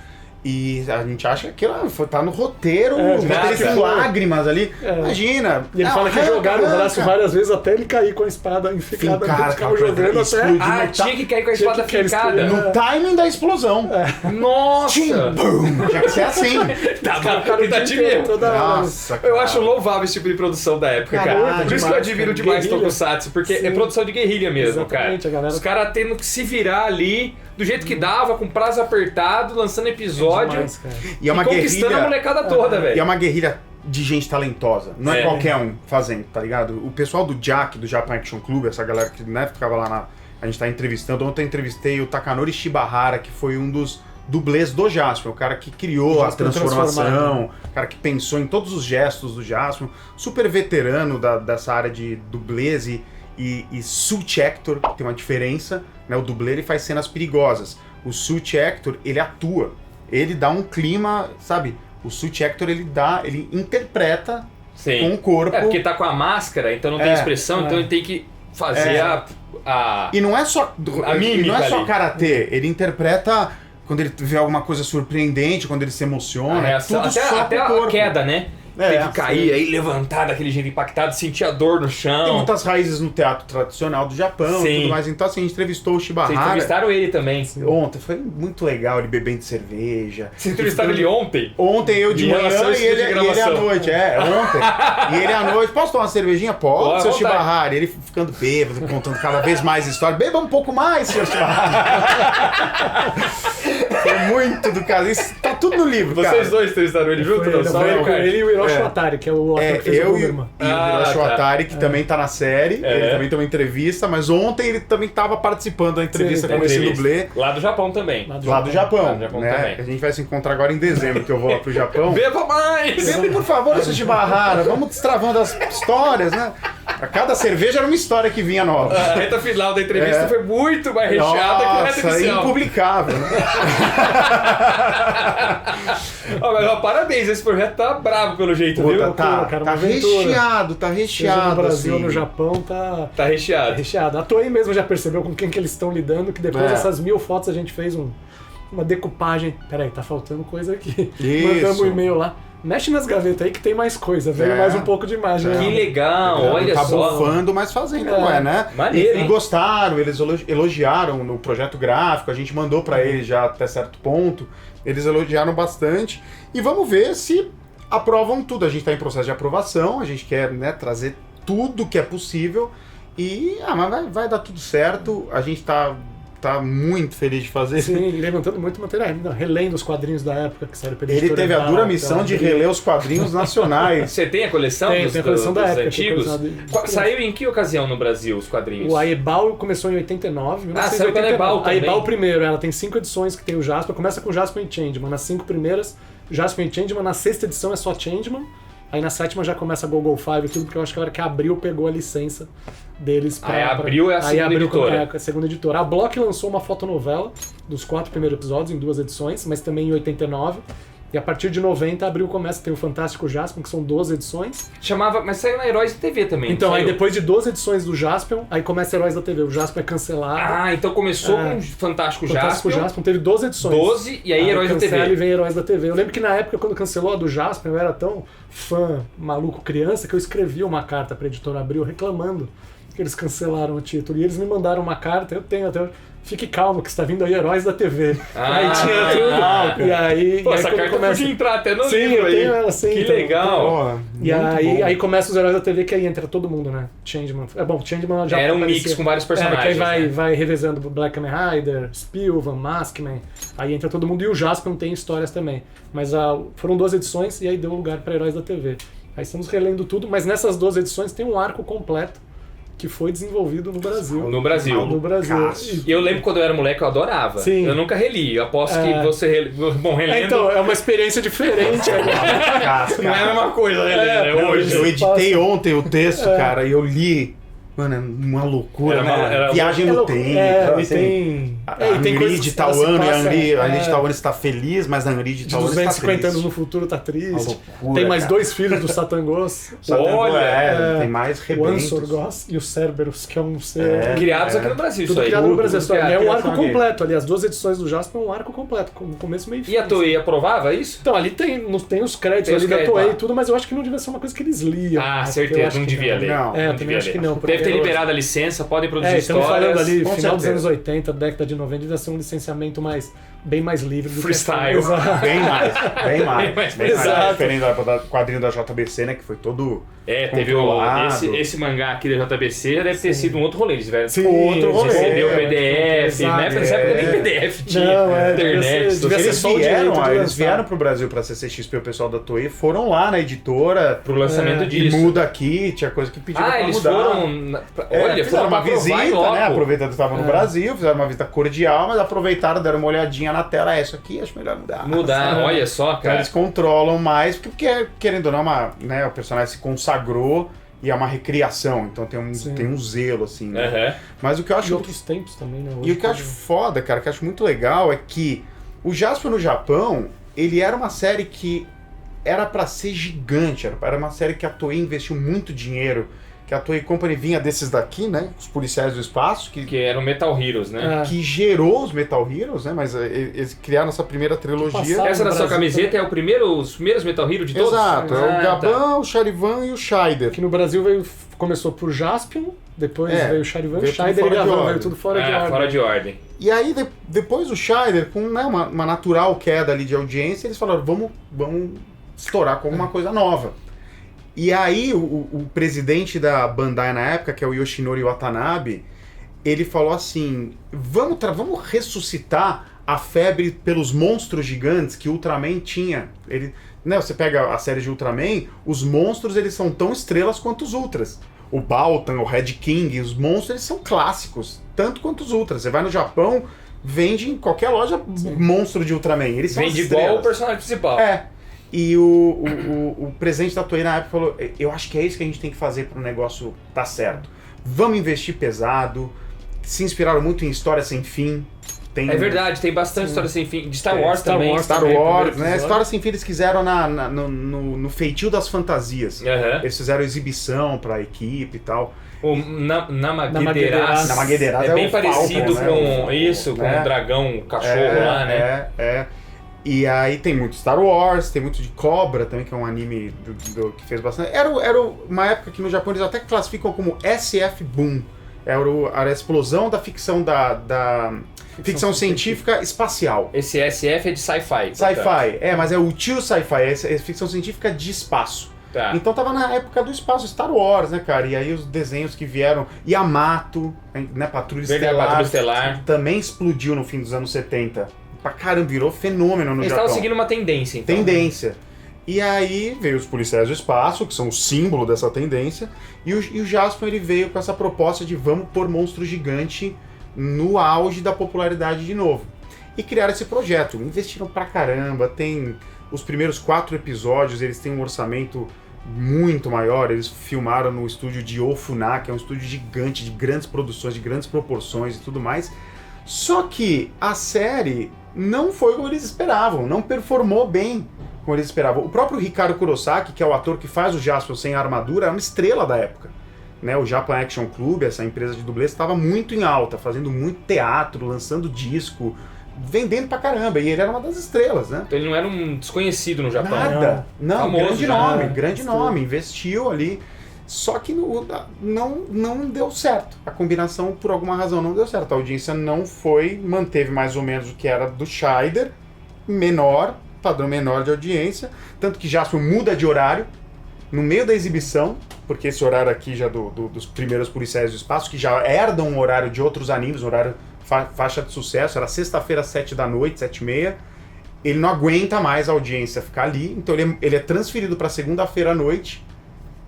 Speaker 2: E a gente acha que aquilo tá no roteiro,
Speaker 3: nada.
Speaker 2: com lágrimas ali.
Speaker 3: É.
Speaker 2: Imagina.
Speaker 3: E ele fala que jogaram o braço várias vezes até ele cair com a espada enficada.
Speaker 2: Fincada,
Speaker 3: Eles ficavam jogando até.
Speaker 2: explodiu.
Speaker 1: Ah, tinha que cair com a espada
Speaker 3: Tinha que cair
Speaker 1: fincada.
Speaker 2: No timing da explosão.
Speaker 1: Nossa!
Speaker 2: Tim, boom. Tinha que ser assim.
Speaker 1: Tava
Speaker 3: Cara, o dia inteiro, toda hora.
Speaker 2: Nossa,
Speaker 1: Eu acho louvável esse tipo de produção da época,
Speaker 3: Cara,
Speaker 1: cara. Por isso que eu
Speaker 3: demais,
Speaker 1: admiro
Speaker 3: cara.
Speaker 1: demais
Speaker 3: Guerrilha.
Speaker 1: Tokusatsu, porque é
Speaker 3: Sim.
Speaker 1: produção de guerrilha mesmo,
Speaker 3: Exatamente,
Speaker 1: cara.
Speaker 3: a galera-
Speaker 1: Os caras tendo que se virar ali do jeito que dava, com prazo apertado, lançando episódio
Speaker 3: Demais, cara.
Speaker 2: E é uma
Speaker 1: conquistando a
Speaker 2: guerrilha.
Speaker 1: molecada toda,
Speaker 2: E é
Speaker 1: velho.
Speaker 2: uma guerrilha de gente talentosa. Não é
Speaker 1: É.
Speaker 2: qualquer um fazendo, tá ligado? O pessoal do Jack, do Japan Action Club, essa galera que ficava lá na. A gente tá entrevistando. Ontem eu entrevistei o Takanori Shibahara, que foi um dos dublês do Jaspion, o cara que criou a
Speaker 3: Jaspion
Speaker 2: transformação,
Speaker 3: transformado.
Speaker 2: o cara que pensou em todos os gestos do Jaspion, super veterano dessa área de dublês e suit actor, que tem uma diferença, né? O dublê ele faz cenas perigosas. O suit actor, ele atua, ele dá um clima, sabe? O suit actor, ele interpreta
Speaker 1: Sim.
Speaker 2: com o corpo.
Speaker 1: É, porque tá com a máscara, então não tem expressão, então ele tem que fazer a...
Speaker 2: E não é só
Speaker 1: A mímica
Speaker 2: não é só
Speaker 1: ali.
Speaker 2: karatê, ele interpreta quando ele vê alguma coisa surpreendente, quando ele se emociona,
Speaker 1: a reação.
Speaker 2: tudo
Speaker 1: Até,
Speaker 2: só
Speaker 1: até
Speaker 2: com o
Speaker 1: a
Speaker 2: corpo.
Speaker 1: queda, né?
Speaker 2: É,
Speaker 1: tem que cair,
Speaker 2: sim.
Speaker 1: aí levantar daquele jeito impactado, sentir a dor no
Speaker 2: Tem
Speaker 1: chão.
Speaker 2: muitas raízes no teatro tradicional do Japão
Speaker 1: Sim.
Speaker 2: e tudo mais. Então, assim, a gente entrevistou o
Speaker 1: Vocês
Speaker 2: Shibahara
Speaker 1: entrevistaram ele também.
Speaker 2: ontem. Foi muito legal, ele bebendo cerveja.
Speaker 1: Vocês entrevistaram ele ontem?
Speaker 2: Ontem eu de
Speaker 1: Em
Speaker 2: manhã
Speaker 1: relação a esse
Speaker 2: e
Speaker 1: tipo de
Speaker 2: ele à
Speaker 1: gravação.
Speaker 2: noite. Ontem. E ele à noite. Posso tomar uma cervejinha? Pode,
Speaker 1: Boa,
Speaker 2: seu
Speaker 1: à vontade.
Speaker 2: Shibahara. E ele ficando bêbado, contando cada vez mais história. Beba um pouco mais, seu Shibahara. Foi muito do caso. Isso tá tudo no livro, cara.
Speaker 1: Vocês dois entrevistaram ele junto?
Speaker 3: Foi
Speaker 1: Não,
Speaker 3: ele,
Speaker 1: só
Speaker 3: foi
Speaker 1: eu, cara.
Speaker 3: ele e o Hiroshi
Speaker 2: É.
Speaker 3: Watari, que é o ator que fez o
Speaker 2: Eu e o
Speaker 3: Doberman.
Speaker 2: Hiroshi
Speaker 1: tá.
Speaker 2: Watari, que também tá na série.
Speaker 1: É.
Speaker 2: Ele também tem uma entrevista, mas ontem ele também tava participando da entrevista
Speaker 3: Sim,
Speaker 2: com esse
Speaker 1: Entrevista.
Speaker 2: dublê
Speaker 1: Lá do Japão também.
Speaker 3: Lá
Speaker 2: lá do Japão.
Speaker 1: Lá do Japão
Speaker 2: né?
Speaker 1: também.
Speaker 2: A gente vai se encontrar agora em dezembro, que eu vou lá pro Japão.
Speaker 1: Beba mais!
Speaker 2: Sempre, por favor, seu Shibahara, vamos destravando as histórias, né? A cada cerveja era uma história que vinha nova.
Speaker 1: A reta final da entrevista
Speaker 2: É.
Speaker 1: foi muito mais recheada que a reta
Speaker 2: Nossa,
Speaker 1: inicial.
Speaker 2: impublicável, né?
Speaker 1: Ó, mas, ó, parabéns, esse projeto tá bravo pelo jeito,
Speaker 2: Puta,
Speaker 1: viu?
Speaker 3: Cara,
Speaker 2: tá
Speaker 3: uma aventura.
Speaker 2: tá
Speaker 3: Seja
Speaker 2: recheado,
Speaker 3: no Brasil ou
Speaker 2: assim.
Speaker 3: no Japão, tá
Speaker 1: Tá recheado.
Speaker 3: recheado. A Toei mesmo já percebeu com quem que eles estão lidando, que depois
Speaker 2: É.
Speaker 3: dessas 1000 fotos a gente fez uma decupagem. Peraí, tá faltando coisa aqui.
Speaker 2: Isso.
Speaker 3: Mandamos um e-mail lá. Mexe nas gavetas aí que tem mais coisa. Veio
Speaker 2: É.
Speaker 3: mais um pouco de imagem.
Speaker 1: Que
Speaker 3: né?
Speaker 1: legal, olha
Speaker 2: tá
Speaker 1: só.
Speaker 2: bufando, mas fazendo,
Speaker 3: É.
Speaker 2: não é, né?
Speaker 1: Maneiro,
Speaker 2: E
Speaker 1: hein?
Speaker 2: gostaram, eles elogiaram no projeto gráfico, a gente mandou pra eles já até certo ponto, eles elogiaram bastante. E vamos ver se aprovam tudo. A gente tá em processo de aprovação, a gente quer, né, trazer tudo que é possível. E, mas vai dar tudo certo, a gente tá muito feliz de fazer.
Speaker 3: Sim, levantando muito material, ainda relendo os quadrinhos da época que saíram pela
Speaker 2: Ele
Speaker 3: editora
Speaker 2: teve a dura
Speaker 3: Valve,
Speaker 2: missão de
Speaker 3: pela-
Speaker 2: reler os quadrinhos nacionais.
Speaker 1: Você tem a coleção
Speaker 3: Tem,
Speaker 1: dos,
Speaker 3: tem a coleção da
Speaker 1: dos
Speaker 3: época, tem a
Speaker 1: antigos?
Speaker 3: coleção de-
Speaker 1: Saiu em que ocasião no Brasil os quadrinhos?
Speaker 3: O Aebal começou em 89.
Speaker 1: saiu pela Aebal também.
Speaker 3: A Aebal primeiro, ela tem 5 edições que tem o Jaspion. Começa com Jaspion e Changeman. Nas 5 primeiras, Jaspion e Changeman. Na 6ª edição é só Changeman. Aí na 7ª já começa a Go-Go 5 e tudo, porque eu acho que a hora que a Abril pegou a licença deles pra...
Speaker 1: Aí a Abril é a
Speaker 3: aí
Speaker 1: segunda
Speaker 3: Abril
Speaker 1: editora.
Speaker 3: É a segunda editora. A Block lançou uma fotonovela dos 4 primeiros episódios em 2 edições, mas também em 89. E a partir de 90, a Abril começa a ter o Fantástico Jaspion, que são 12 edições.
Speaker 1: Chamava, mas saiu na Heróis da TV também.
Speaker 3: Então,
Speaker 1: não
Speaker 3: aí
Speaker 1: saiu?
Speaker 3: depois de 12 edições do Jaspion, aí começa Heróis da TV. O Jaspion é cancelado.
Speaker 1: Ah, então começou
Speaker 3: É.
Speaker 1: com Fantástico
Speaker 3: Fantástico
Speaker 1: Jaspion,
Speaker 3: Jaspion teve 12 edições.
Speaker 1: 12 e aí Heróis da
Speaker 3: cancela
Speaker 1: TV.
Speaker 3: E vem Heróis da TV. Eu lembro que na época, quando cancelou a do Jaspion, eu era tão fã, maluco, criança, que eu escrevi uma carta pra editora Abril reclamando que eles cancelaram o título. E eles me mandaram uma carta, eu tenho até... Fique calmo, que está vindo aí Heróis da TV.
Speaker 1: Ah,
Speaker 3: aí tinha tudo.
Speaker 1: legal, cara.
Speaker 3: E aí...
Speaker 1: Pô,
Speaker 3: e aí
Speaker 1: essa
Speaker 3: quando
Speaker 1: carta podia entrar até no
Speaker 3: Sim,
Speaker 1: livro
Speaker 3: eu
Speaker 1: aí.
Speaker 3: tenho ela, sim,
Speaker 1: Que
Speaker 3: então.
Speaker 1: legal.
Speaker 2: Pô,
Speaker 3: E
Speaker 2: muito bom.
Speaker 3: aí começa os Heróis da TV, que aí entra todo mundo, né? Changeman. É bom, Changeman já
Speaker 1: Era um
Speaker 3: aparecia.
Speaker 1: mix com vários personagens,
Speaker 3: É, que aí
Speaker 1: né?
Speaker 3: vai revezando Black Kamen Rider, Spilvan, Maskman. Aí entra todo mundo. E o Jaspion tem histórias também. Mas foram 12 edições e aí deu lugar para Heróis da TV. Aí estamos relendo tudo, mas nessas 12 edições tem um arco completo que foi desenvolvido no Brasil.
Speaker 1: No Brasil.
Speaker 3: No Brasil.
Speaker 1: E eu lembro quando eu era moleque, eu adorava.
Speaker 3: Sim.
Speaker 1: Eu nunca reli. Eu aposto que você... Bom, relendo...
Speaker 3: Então, é uma experiência diferente.
Speaker 1: Não é a mesma coisa, né? Hoje.
Speaker 2: Eu editei ontem o texto, cara, e eu li. Mano, é uma loucura, né? Viagem no tempo.
Speaker 3: E tem...
Speaker 2: A Angrid de tal ano, e a Angrid de tal ano está feliz, mas a Angrid de tal ano está triste.
Speaker 3: 250 anos no futuro tá triste. Tem mais 2 filhos do Satangos.
Speaker 2: Olha, tem mais
Speaker 3: o
Speaker 2: rebentos.
Speaker 3: Ansorgos e o Cerberus, que é um ser...
Speaker 1: Criados aqui no Brasil,
Speaker 3: tudo
Speaker 1: isso aí.
Speaker 3: criado no Brasil. É um arco
Speaker 2: criação
Speaker 3: completo ali. As 2 edições do Jasper é um arco completo, com começo, meio e fim.
Speaker 1: E a Toei aprovava isso?
Speaker 3: Então, ali tem os créditos ali da Toei e tudo, mas eu acho que não devia ser uma coisa que eles liam.
Speaker 1: Ah, certeza, não devia ler.
Speaker 3: Eu também acho que não.
Speaker 1: Deve ter liberado a licença, podem produzir
Speaker 3: estamos
Speaker 1: histórias.
Speaker 3: falando ali,
Speaker 2: com
Speaker 3: final dos
Speaker 2: certeza.
Speaker 3: anos 80, década de 90, devia ser um licenciamento bem mais livre do
Speaker 1: Freestyle.
Speaker 3: que...
Speaker 2: Bem mais.
Speaker 1: Exato.
Speaker 2: Diferente do quadrinho da JBC, né? Que foi todo.
Speaker 1: Teve esse mangá aqui da JBC deve ter sido um outro rolê. Eles tiveram
Speaker 2: outro rolê.
Speaker 1: recebeu o PDF, né? Nessa época nem PDF tinha. Internet.
Speaker 2: Eles vieram pro Brasil pra CCXP, o pessoal da Toei, foram lá na editora
Speaker 1: Pro lançamento
Speaker 2: e
Speaker 1: disso.
Speaker 2: muda aqui, tinha coisa que pediram pra
Speaker 1: eles
Speaker 2: mudar.
Speaker 1: foram. Olha,
Speaker 2: fizeram uma visita, né? Aproveitando que estavam no
Speaker 3: É.
Speaker 2: Brasil, fizeram uma visita cordial, mas aproveitaram, deram uma olhadinha na tela. Isso aqui acho melhor mudar.
Speaker 1: Olha só,
Speaker 2: Então,
Speaker 1: cara.
Speaker 2: eles controlam mais, porque querendo ou não, o personagem se consagrou e é uma recriação, então tem um zelo, assim, né?
Speaker 1: Aham.
Speaker 2: Mas o que eu
Speaker 3: E
Speaker 2: acho.
Speaker 3: outros tempos também, né?
Speaker 2: E o que eu acho foda, cara, que eu acho muito legal é que o Jasper no Japão, ele era uma série que era pra ser gigante, era uma série que a Toei investiu muito dinheiro, que a Toei Company vinha desses daqui, né? Os policiais do espaço,
Speaker 1: Que eram Metal Heroes, né?
Speaker 2: que gerou os Metal Heroes, né? Mas eles criaram essa primeira trilogia.
Speaker 3: Passado.
Speaker 1: Essa da
Speaker 3: no
Speaker 1: sua
Speaker 3: Brasil
Speaker 1: camiseta é os primeiros Metal Heroes de todos?
Speaker 2: Exato, é o
Speaker 1: tá.
Speaker 2: Gaban, o Charivan e o Scheider.
Speaker 3: Que no Brasil começou por Jaspion, depois veio o Charivan,
Speaker 2: veio
Speaker 3: o Scheider
Speaker 2: tudo
Speaker 3: e
Speaker 2: fora de
Speaker 3: Gavan,
Speaker 2: ordem.
Speaker 3: veio tudo fora de ordem.
Speaker 1: Fora de ordem.
Speaker 2: E aí, depois do Scheider, com uma natural queda ali de audiência, eles falaram, vamos estourar com alguma coisa nova. E aí, o presidente da Bandai na época, que é o Yoshinori Watanabe, ele falou assim, vamos ressuscitar a febre pelos monstros gigantes que Ultraman tinha. Você pega a série de Ultraman, os monstros eles são tão estrelas quanto os Ultras. O Baltan, o Red King, os monstros eles são clássicos, tanto quanto os Ultras. Você vai no Japão, vende em qualquer loja monstro de Ultraman. Eles são
Speaker 1: Vende
Speaker 2: estrelas.
Speaker 1: igual o personagem principal.
Speaker 2: E o presidente da Toei na época falou, eu acho que é isso que a gente tem que fazer para o negócio dar certo. Vamos investir pesado. Se inspiraram muito em História Sem Fim.
Speaker 1: É verdade, tem bastante história sem fim. De Star Wars também.
Speaker 2: Star Wars, né? História Sem Fim eles quiseram no feitio das fantasias.
Speaker 1: Aham.
Speaker 2: Eles fizeram exibição pra equipe e tal.
Speaker 1: O Namagederas
Speaker 2: Namagederas
Speaker 1: é bem
Speaker 2: o
Speaker 1: parecido
Speaker 2: Falcon, né?
Speaker 1: com isso, com
Speaker 2: né?
Speaker 1: o dragão, o cachorro lá, né?
Speaker 2: E aí tem muito Star Wars, tem muito de Cobra também, que é um anime que fez bastante. Era uma época que no Japão eles até classificam como SF Boom. Era a explosão da ficção ficção científica espacial.
Speaker 1: Esse SF é de sci-fi.
Speaker 2: Sci-fi, mas é o tio sci-fi, é ficção científica de espaço.
Speaker 1: Tá.
Speaker 2: Então tava na época do espaço, Star Wars, né, cara? E aí os desenhos que vieram, Yamato, né, Patrulha Estelar, também explodiu no fim dos anos 70. Pra caramba, virou fenômeno no
Speaker 1: Eles
Speaker 2: Japão.
Speaker 1: estavam seguindo uma tendência, então.
Speaker 2: Tendência. E aí veio os policiais do espaço, que são o símbolo dessa tendência, e o Jaspion ele veio com essa proposta de vamos pôr monstro gigante no auge da popularidade de novo. E criaram esse projeto, investiram pra caramba, tem os primeiros 4 episódios, eles têm um orçamento muito maior, eles filmaram no estúdio de Ofuna, que é um estúdio gigante, de grandes produções, de grandes proporções e tudo mais. Só que a série não foi como eles esperavam, não performou bem como eles esperavam. O próprio Ricardo Kurosaki, que é o ator que faz o Jaspion sem armadura, é uma estrela da época. Né, o Japan Action Club, essa empresa de dublês, estava muito em alta, fazendo muito teatro, lançando disco, vendendo pra caramba, e ele era uma das estrelas, né?
Speaker 1: Então ele não era um desconhecido no Japão.
Speaker 2: Nada, não,
Speaker 1: Famoso
Speaker 2: grande nome, investiu ali, só que não deu certo. A combinação, por alguma razão, não deu certo. A audiência manteve mais ou menos o que era do Scheider, padrão menor de audiência, tanto que Jaspion muda de horário, no meio da exibição, porque esse horário aqui já dos primeiros policiais do espaço, que já herdam um horário de outros animes, um horário faixa de sucesso, era sexta-feira, 7h, 7h30, ele não aguenta mais a audiência ficar ali, então ele é transferido para segunda-feira à noite,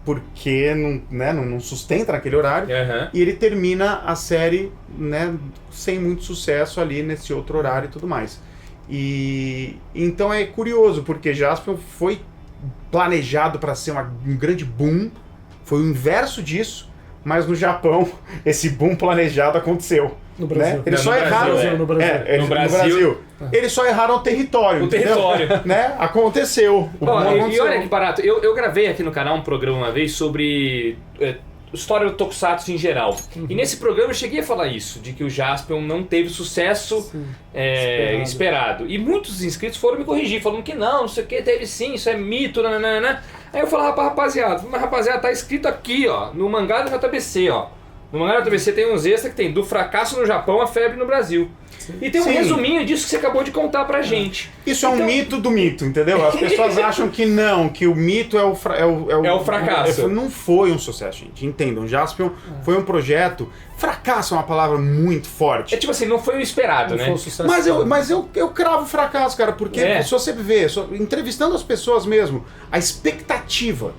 Speaker 2: porque não sustenta naquele horário, e ele termina a série, né, sem muito sucesso ali nesse outro horário e tudo mais. E então é curioso, porque Jaspion foi planejado para ser um grande boom, foi o inverso disso, mas no Japão esse boom planejado aconteceu.
Speaker 3: No Brasil.
Speaker 2: Né? Eles só erraram
Speaker 3: no Brasil.
Speaker 2: no Brasil. Eles só erraram o território. Né? Aconteceu.
Speaker 1: E olha que barato. Eu gravei aqui no canal um programa uma vez sobre história do Tokusatsu em geral. E nesse programa eu cheguei a falar isso, de que o Jaspion não teve sucesso esperado. E muitos inscritos foram me corrigir, falando que não sei o que, teve sim, isso é mito, nananana. Aí eu falava, rapaziada, tá escrito aqui, ó, no mangá do JBC, ó. No mangá do JBC tem uns extras que tem do fracasso no Japão, a febre no Brasil. E tem um resuminho disso que você acabou de contar pra gente.
Speaker 2: Isso é um mito do mito, entendeu? As pessoas acham que não, que o mito é o
Speaker 1: fracasso.
Speaker 2: Não foi um sucesso, gente. Entendam, Jaspion foi um projeto... Fracasso é uma palavra muito forte.
Speaker 1: É tipo assim, não foi o esperado, né?
Speaker 2: Mas eu cravo fracasso, cara, porque se você vê, entrevistando as pessoas mesmo, a expectativa,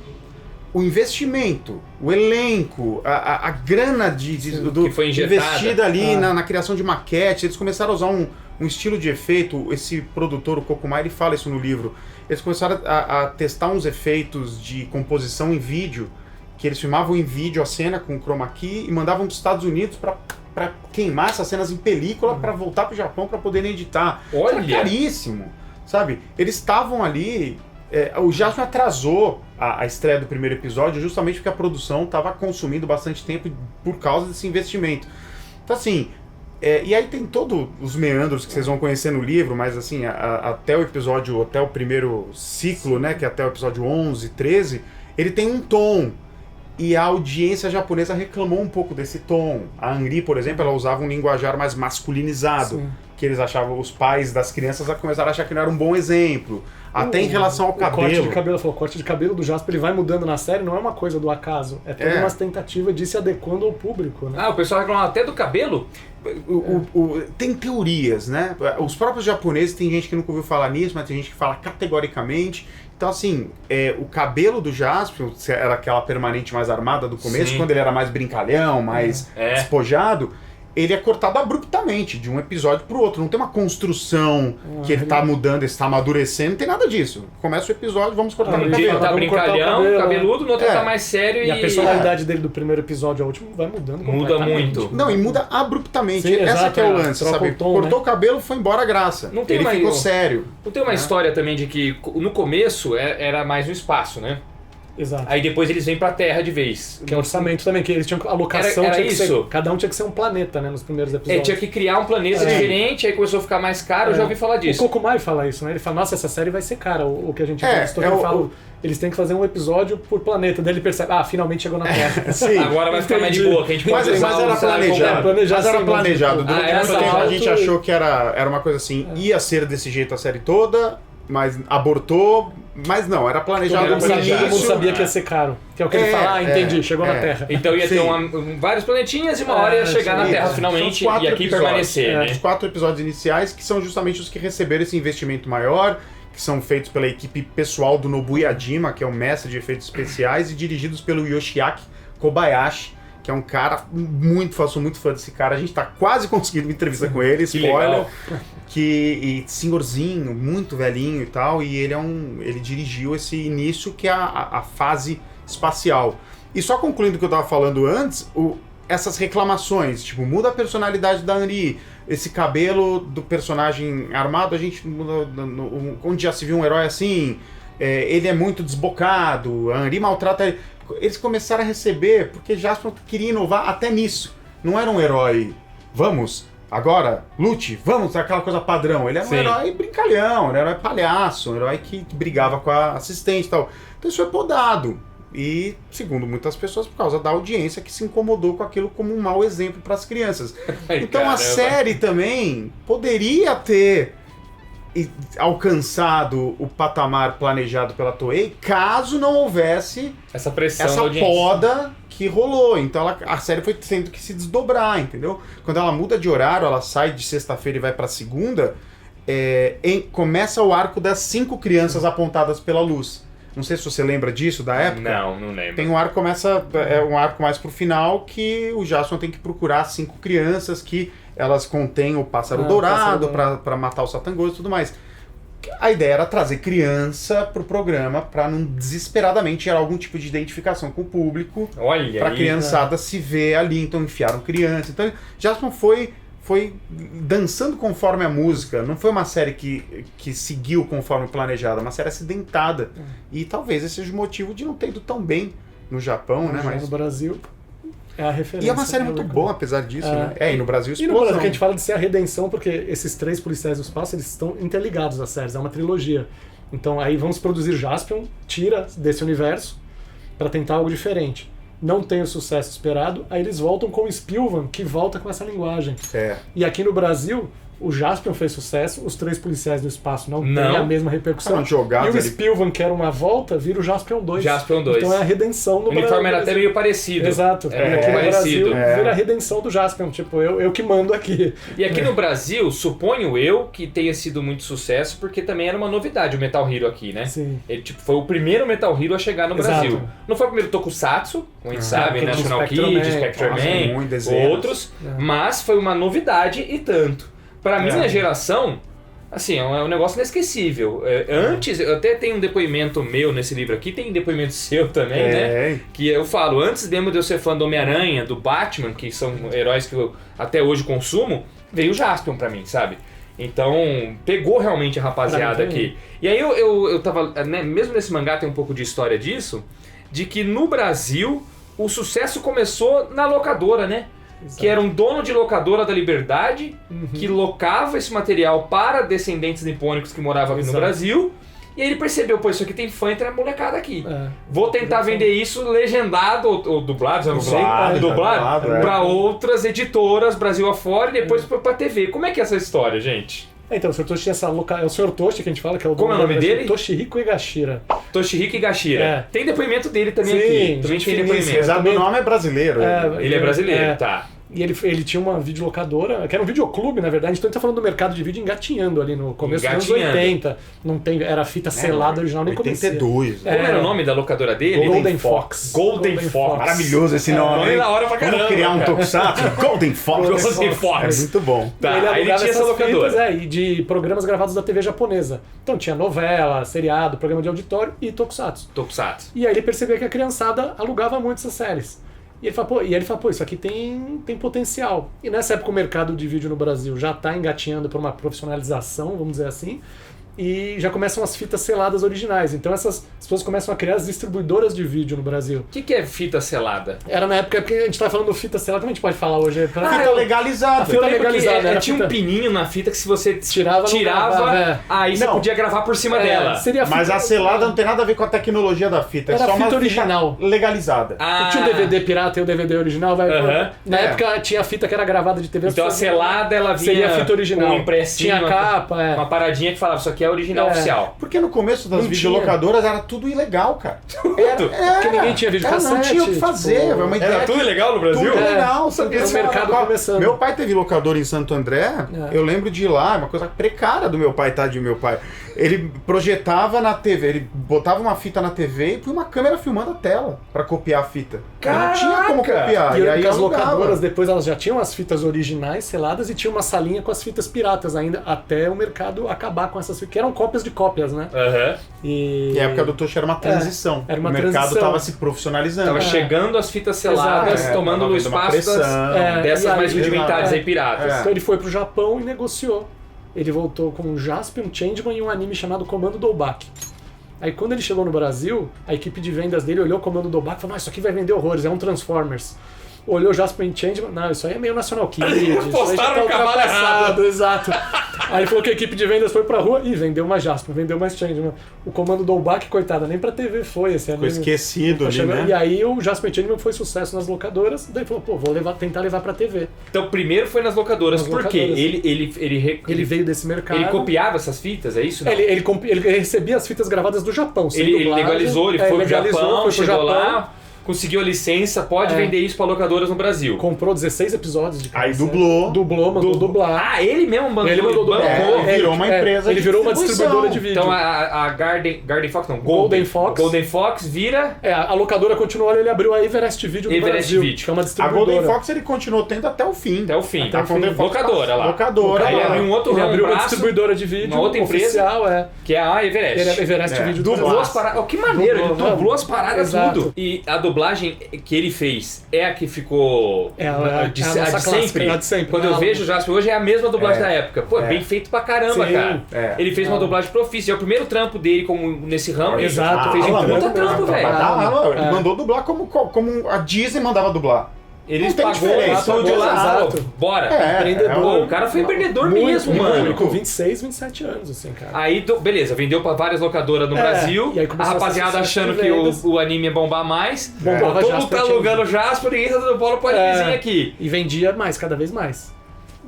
Speaker 2: o investimento, o elenco, a grana
Speaker 1: que foi
Speaker 2: investida ali na criação de maquete, eles começaram a usar um estilo de efeito. Esse produtor, o Kokumai, ele fala isso no livro. Eles começaram a testar uns efeitos de composição em vídeo, que eles filmavam em vídeo a cena com chroma key e mandavam para os Estados Unidos para queimar essas cenas em película para voltar para o Japão para poderem editar.
Speaker 1: Olha!
Speaker 2: Era caríssimo, sabe? Eles estavam ali... o Jaspion atrasou a estreia do primeiro episódio justamente porque a produção estava consumindo bastante tempo por causa desse investimento. Então, assim, e aí tem todos os meandros que vocês vão conhecer no livro, mas, assim, até o primeiro ciclo, né, que é até o episódio 11, 13, ele tem um tom. E a audiência japonesa reclamou um pouco desse tom. A Anri, por exemplo, ela usava um linguajar mais masculinizado. Sim. Que eles achavam, os pais das crianças começaram a achar que não era um bom exemplo. Até em relação ao cabelo.
Speaker 3: O corte de cabelo do Jaspion, ele vai mudando na série, não é uma coisa do acaso. É toda uma tentativa de ir se adequando ao público, né?
Speaker 1: O pessoal reclama até do cabelo?
Speaker 2: Tem teorias, né? Os próprios japoneses, tem gente que nunca ouviu falar nisso, mas tem gente que fala categoricamente. Então, assim, o cabelo do Jaspion era aquela permanente mais armada do começo, quando ele era mais brincalhão, mais despojado, ele é cortado abruptamente, de um episódio pro outro. Não tem uma construção que ele tá mudando, ele está amadurecendo, não tem nada disso. Começa o episódio, vamos cortar o cabelo.
Speaker 1: Ele tá brincalhão, cabeludo, no outro tá mais sério.
Speaker 3: E a personalidade dele do primeiro episódio ao último vai mudando.
Speaker 1: Muda muito.
Speaker 2: Não, e muda abruptamente. Sim, essa que é o lance, sabe? Cortou o cabelo, foi embora a graça. Ele ficou sério.
Speaker 1: Não tem uma história também de que no começo era mais um espaço, né?
Speaker 3: Exato.
Speaker 1: Aí depois eles vêm pra Terra de vez.
Speaker 3: Que é orçamento também, que eles tinham a locação.
Speaker 1: Era isso.
Speaker 3: Cada um tinha que ser um planeta, né, nos primeiros episódios.
Speaker 1: Tinha que criar um planeta diferente, aí começou a ficar mais caro, eu já ouvi falar disso.
Speaker 3: O Kokumai fala isso, né? Ele fala, nossa, essa série vai ser cara. O que a gente fala, eles têm que fazer um episódio por planeta. Daí ele percebe, finalmente chegou na Terra.
Speaker 2: Sim.
Speaker 1: Agora vai ficar mais de boa, que a gente pode
Speaker 2: usar. Mas era planejado.
Speaker 3: Mas
Speaker 2: era planejado. Durante muito tempo a gente achou que era uma coisa assim, ia ser desse jeito a série toda, mas abortou, mas não, era planejado.
Speaker 3: Todo mundo sabia que ia ser caro. Que é o que ele fala, entendi, chegou na Terra.
Speaker 1: Então ia ter vários planetinhas e uma hora ia chegar na Terra, finalmente, e aqui permanecer. Né?
Speaker 2: Os 4 episódios iniciais, que são justamente os que receberam esse investimento maior, que são feitos pela equipe pessoal do Nobu Yajima, que é o mestre de efeitos especiais, e dirigidos pelo Yoshiaki Kobayashi, que é um cara sou muito fã desse cara. A gente tá quase conseguindo uma entrevista com ele, spoiler. E senhorzinho, muito velhinho e tal, e ele dirigiu esse início que é a fase espacial. E só concluindo o que eu tava falando antes, essas reclamações, tipo, muda a personalidade da Anri, esse cabelo do personagem armado, a gente onde já se viu um herói assim, ele é muito desbocado, a Anri maltrata ele. Eles começaram a receber, porque Jaspion queria inovar até nisso. Não era um herói, agora, lute, aquela coisa padrão. Ele era um herói brincalhão, um herói palhaço, um herói que brigava com a assistente e tal. Então isso foi podado. E, segundo muitas pessoas, por causa da audiência que se incomodou com aquilo como um mau exemplo para as crianças. Então caramba. A série também poderia ter alcançado o patamar planejado pela Toei, caso não houvesse
Speaker 1: essa pressão,
Speaker 2: essa poda que rolou. Então a série foi tendo que se desdobrar, entendeu? Quando ela muda de horário, ela sai de sexta-feira e vai pra segunda, começa o arco das 5 crianças apontadas pela luz. Não sei se você lembra disso, da época.
Speaker 1: Não lembro.
Speaker 2: Tem um arco que começa, um arco mais pro final, que o Jaspion tem que procurar 5 crianças que elas contêm o pássaro dourado pra matar o Satangoso e tudo mais. A ideia era trazer criança pro programa pra não desesperadamente gerar algum tipo de identificação com o público.
Speaker 1: Olha
Speaker 2: Pra
Speaker 1: aí.
Speaker 2: criançada se ver ali, então enfiaram criança. Então, Jaspion foi dançando conforme a música. Não foi uma série que seguiu conforme planejado, uma série acidentada. E talvez esse seja o motivo de não ter ido tão bem no Japão, né?
Speaker 3: No Brasil é a referência.
Speaker 2: E é uma série muito boa, apesar disso, né? E no Brasil
Speaker 3: E no Brasil que a gente fala de ser a redenção, porque esses 3 policiais do espaço, eles estão interligados às séries, é uma trilogia. Então aí vamos produzir Jaspion, tira desse universo para tentar algo diferente. Não tem o sucesso esperado, aí eles voltam com o Spielman, que volta com essa linguagem. E aqui no Brasil, o Jaspion fez sucesso, os 3 policiais do espaço não têm a mesma repercussão.
Speaker 2: Foram jogados
Speaker 3: e o
Speaker 2: ali.
Speaker 3: Spielman, que era uma volta, vira o Jaspion 2.
Speaker 1: Jaspion 2.
Speaker 3: Então é a redenção no Brasil.
Speaker 1: O uniforme era até meio parecido.
Speaker 3: Exato.
Speaker 1: É,
Speaker 3: e aqui no
Speaker 1: parecido.
Speaker 3: Brasil vira a redenção do Jaspion. Tipo, eu que mando aqui.
Speaker 1: E aqui no Brasil, suponho eu que tenha sido muito sucesso, porque também era uma novidade o Metal Hero aqui, né?
Speaker 3: Sim.
Speaker 1: Ele foi o primeiro Metal Hero a chegar no
Speaker 3: Exato.
Speaker 1: Brasil. Não foi o primeiro Tokusatsu, como a gente sabe,
Speaker 3: que
Speaker 1: National
Speaker 3: tinha
Speaker 1: Kid,
Speaker 3: Spectrum
Speaker 1: Spectrum Man, outros, mas foi uma novidade e tanto. Pra minha geração, assim, é um negócio inesquecível. Antes, eu até tenho um depoimento meu nesse livro aqui, tem depoimento seu também, né? Que eu falo, antes mesmo de eu ser fã do Homem-Aranha, do Batman, que são heróis que eu até hoje consumo, veio o Jaspion pra mim, sabe? Então, pegou realmente a rapaziada aqui. E aí eu tava, né, mesmo nesse mangá tem um pouco de história disso, de que no Brasil o sucesso começou na locadora, né? Exato. Que era um dono de locadora da Liberdade, que locava esse material para descendentes nipônicos que moravam aqui no Brasil. E aí ele percebeu, pô, isso aqui tem fã entre a molecada aqui. Vou tentar vender isso legendado ou dublado, eu não sei, dublado para outras editoras Brasil afora e depois pra TV. Como é que é essa história, gente?
Speaker 3: Então, o Sr. Toshi tinha essa é o Sr. Toshi que a gente fala, que é o
Speaker 1: Como é o nome dele?
Speaker 3: Toshihiko Higashira.
Speaker 1: Toshihiko Higashira. Tem depoimento dele também aqui. Também tem depoimento.
Speaker 2: Apesar do nome é brasileiro.
Speaker 1: Ele é brasileiro, tá.
Speaker 3: E ele tinha uma videolocadora, que era um videoclube, na verdade. Então a gente tá falando do mercado de vídeo engatinhando ali no começo dos anos 80. Não tem, era fita selada original, nem conhecia.
Speaker 2: 82.
Speaker 1: Como era o nome da locadora dele?
Speaker 3: Golden Fox.
Speaker 1: Golden Fox.
Speaker 2: Maravilhoso esse nome.
Speaker 1: Nome da hora pra caramba.
Speaker 2: Vamos criar um tokusatsu? Golden Fox.
Speaker 1: Golden Fox.
Speaker 2: É muito bom.
Speaker 1: Tá,
Speaker 3: ele
Speaker 1: aí ele tinha essa locadora.
Speaker 3: Fitas, e de programas gravados da TV japonesa. Então tinha novela, seriado, programa de auditório e tokusatsu. E aí ele percebeu que a criançada alugava muito essas séries. E ele fala, pô, isso aqui tem potencial. E nessa época o mercado de vídeo no Brasil já está engatinhando por uma profissionalização, vamos dizer assim, e já começam as fitas seladas originais. Então as pessoas começam a criar as distribuidoras de vídeo no Brasil.
Speaker 1: O que é fita selada?
Speaker 3: Era na época que a gente estava falando do fita selada, como a gente pode falar hoje?
Speaker 2: Fita legalizada.
Speaker 3: Fita legalizada.
Speaker 1: Tinha um pininho na fita que se você
Speaker 3: tirava
Speaker 1: aí você podia gravar por cima dela.
Speaker 2: Mas a selada não tem nada a ver com a tecnologia da fita.
Speaker 3: Era
Speaker 2: só
Speaker 3: fita
Speaker 2: uma
Speaker 3: original.
Speaker 2: Fita legalizada.
Speaker 3: Tinha o DVD pirata e o DVD original. Na época tinha a fita que era gravada de TV.
Speaker 1: Então a selada ela vinha
Speaker 3: seria a fita original.
Speaker 1: Com um impressinho,
Speaker 3: tinha capa,
Speaker 1: uma paradinha que falava, isso aqui é original oficial.
Speaker 2: Porque no começo das videolocadoras era tudo ilegal, cara.
Speaker 3: Porque ninguém tinha videocassete.
Speaker 2: Não tinha o que fazer.
Speaker 1: Tipo, era tudo ilegal no Brasil?
Speaker 2: Tudo legal.
Speaker 3: O mercado começando.
Speaker 2: Meu pai teve locadora em Santo André. Eu lembro de ir lá, uma coisa precária do meu pai, tadinho meu pai. Ele projetava na TV, ele botava uma fita na TV e põe uma câmera filmando a tela pra copiar a fita. Não tinha como copiar.
Speaker 3: E aí as locadoras depois elas já tinham as fitas originais seladas e tinha uma salinha com as fitas piratas ainda, até o mercado acabar com essas fitas, que eram cópias de cópias, né?
Speaker 2: E a época do Toshi era uma transição.
Speaker 3: Era uma
Speaker 2: o mercado tava se profissionalizando.
Speaker 1: Tava chegando as fitas seladas, tomando o espaço dessas mais rudimentares aí piratas.
Speaker 3: Então ele foi pro Japão e negociou. Ele voltou com um Jaspion, Changeman e um anime chamado Comando Doubak. Aí quando ele chegou no Brasil, a equipe de vendas dele olhou o Comando Doubak e falou, isso aqui vai vender horrores, é um Transformers. Olhou Jaspion e Changeman, não, isso aí é meio National Kid, isso aí já tá ultrapassado, exato. Aí ele falou que a equipe de vendas foi pra rua e vendeu mais Jaspion, vendeu mais Changeman. O Comando Doubak, coitada, nem pra TV foi esse anime.
Speaker 2: Foi esquecido ali, né?
Speaker 3: E aí o Jaspion e Changeman foi sucesso nas locadoras, daí falou, pô, vou tentar levar pra TV.
Speaker 1: Então primeiro foi nas locadoras, porque ele
Speaker 3: veio desse mercado.
Speaker 1: Ele copiava essas fitas, é isso?
Speaker 3: Ele recebia as fitas gravadas do Japão.
Speaker 1: Ele legalizou, ele foi pro Japão, chegou lá. conseguiu a licença, pode vender isso pra locadoras no Brasil.
Speaker 3: Comprou 16 episódios de cada
Speaker 2: Aí
Speaker 3: série.
Speaker 2: dublou.
Speaker 3: Mandou dublar.
Speaker 1: Ah, ele mesmo mandou.
Speaker 3: Ele mandou dublar.
Speaker 2: virou uma empresa
Speaker 3: Ele
Speaker 2: de
Speaker 3: virou uma
Speaker 2: distribuição.
Speaker 3: distribuidora de vídeo.
Speaker 1: Então a Garden Fox, não,
Speaker 3: Golden Fox.
Speaker 1: Golden Fox vira...
Speaker 3: A locadora continuou, ele abriu a Everest Video do
Speaker 1: Everest
Speaker 3: Brasil,
Speaker 1: Video.
Speaker 3: que é uma
Speaker 2: A
Speaker 3: distribuidora.
Speaker 2: Golden Fox ele continuou tendo até o fim.
Speaker 1: Até o fim.
Speaker 3: Até o fim.
Speaker 1: Locadora lá.
Speaker 2: Locadora.
Speaker 1: Aí
Speaker 2: lá.
Speaker 1: abriu um outro
Speaker 3: Ele
Speaker 1: ramo,
Speaker 3: abriu uma
Speaker 1: braço,
Speaker 3: distribuidora de vídeo
Speaker 1: uma outra empresa,
Speaker 3: oficial,
Speaker 1: que é a Everest.
Speaker 3: Ele é Everest Video do
Speaker 1: Dublou
Speaker 3: Brasil.
Speaker 1: as paradas. Oh, que maneiro, ele
Speaker 3: Dublou,
Speaker 1: dublou as paradas
Speaker 3: exato.
Speaker 1: tudo. E a dublagem que ele fez é a que ficou
Speaker 3: É a
Speaker 1: de
Speaker 3: nossa clássica,
Speaker 1: sempre.
Speaker 3: a de sempre.
Speaker 1: Quando eu
Speaker 3: Não.
Speaker 1: vejo o Jasper hoje é a mesma dublagem
Speaker 2: É.
Speaker 1: da época. Pô,
Speaker 2: É.
Speaker 1: bem feito pra caramba,
Speaker 3: Sim.
Speaker 1: cara.
Speaker 2: É.
Speaker 1: Ele fez uma
Speaker 3: Não.
Speaker 1: dublagem profícia. É o primeiro trampo dele como nesse ramo.
Speaker 3: Exato.
Speaker 1: Fez um
Speaker 2: Alan,
Speaker 1: puta
Speaker 2: muito
Speaker 1: trampo,
Speaker 2: mesmo.
Speaker 1: velho.
Speaker 2: Ele
Speaker 3: É.
Speaker 2: mandou dublar como a Disney mandava dublar.
Speaker 1: Ele
Speaker 2: Não tem
Speaker 1: pagou o
Speaker 2: diferença,
Speaker 1: estúdio lá.
Speaker 3: exato.
Speaker 1: Falou, bora.
Speaker 3: Empreendedor.
Speaker 1: Pô, o cara foi empreendedor mesmo,
Speaker 3: muito,
Speaker 1: mano.
Speaker 3: muito. Com 26, 27 anos, assim, cara.
Speaker 1: Aí, beleza, vendeu pra várias locadoras no Brasil.
Speaker 3: e aí
Speaker 1: A
Speaker 3: começou
Speaker 1: rapaziada
Speaker 3: a ser sucesso
Speaker 1: achando
Speaker 3: de
Speaker 1: que
Speaker 3: vendas.
Speaker 1: o anime ia bombar mais.
Speaker 3: Bombava
Speaker 1: Todo mundo
Speaker 3: Jasper,
Speaker 1: tá
Speaker 3: tinha
Speaker 1: alugando o Jasper, ninguém tá dando bola pro animezinho aqui.
Speaker 3: E vendia mais, cada vez mais.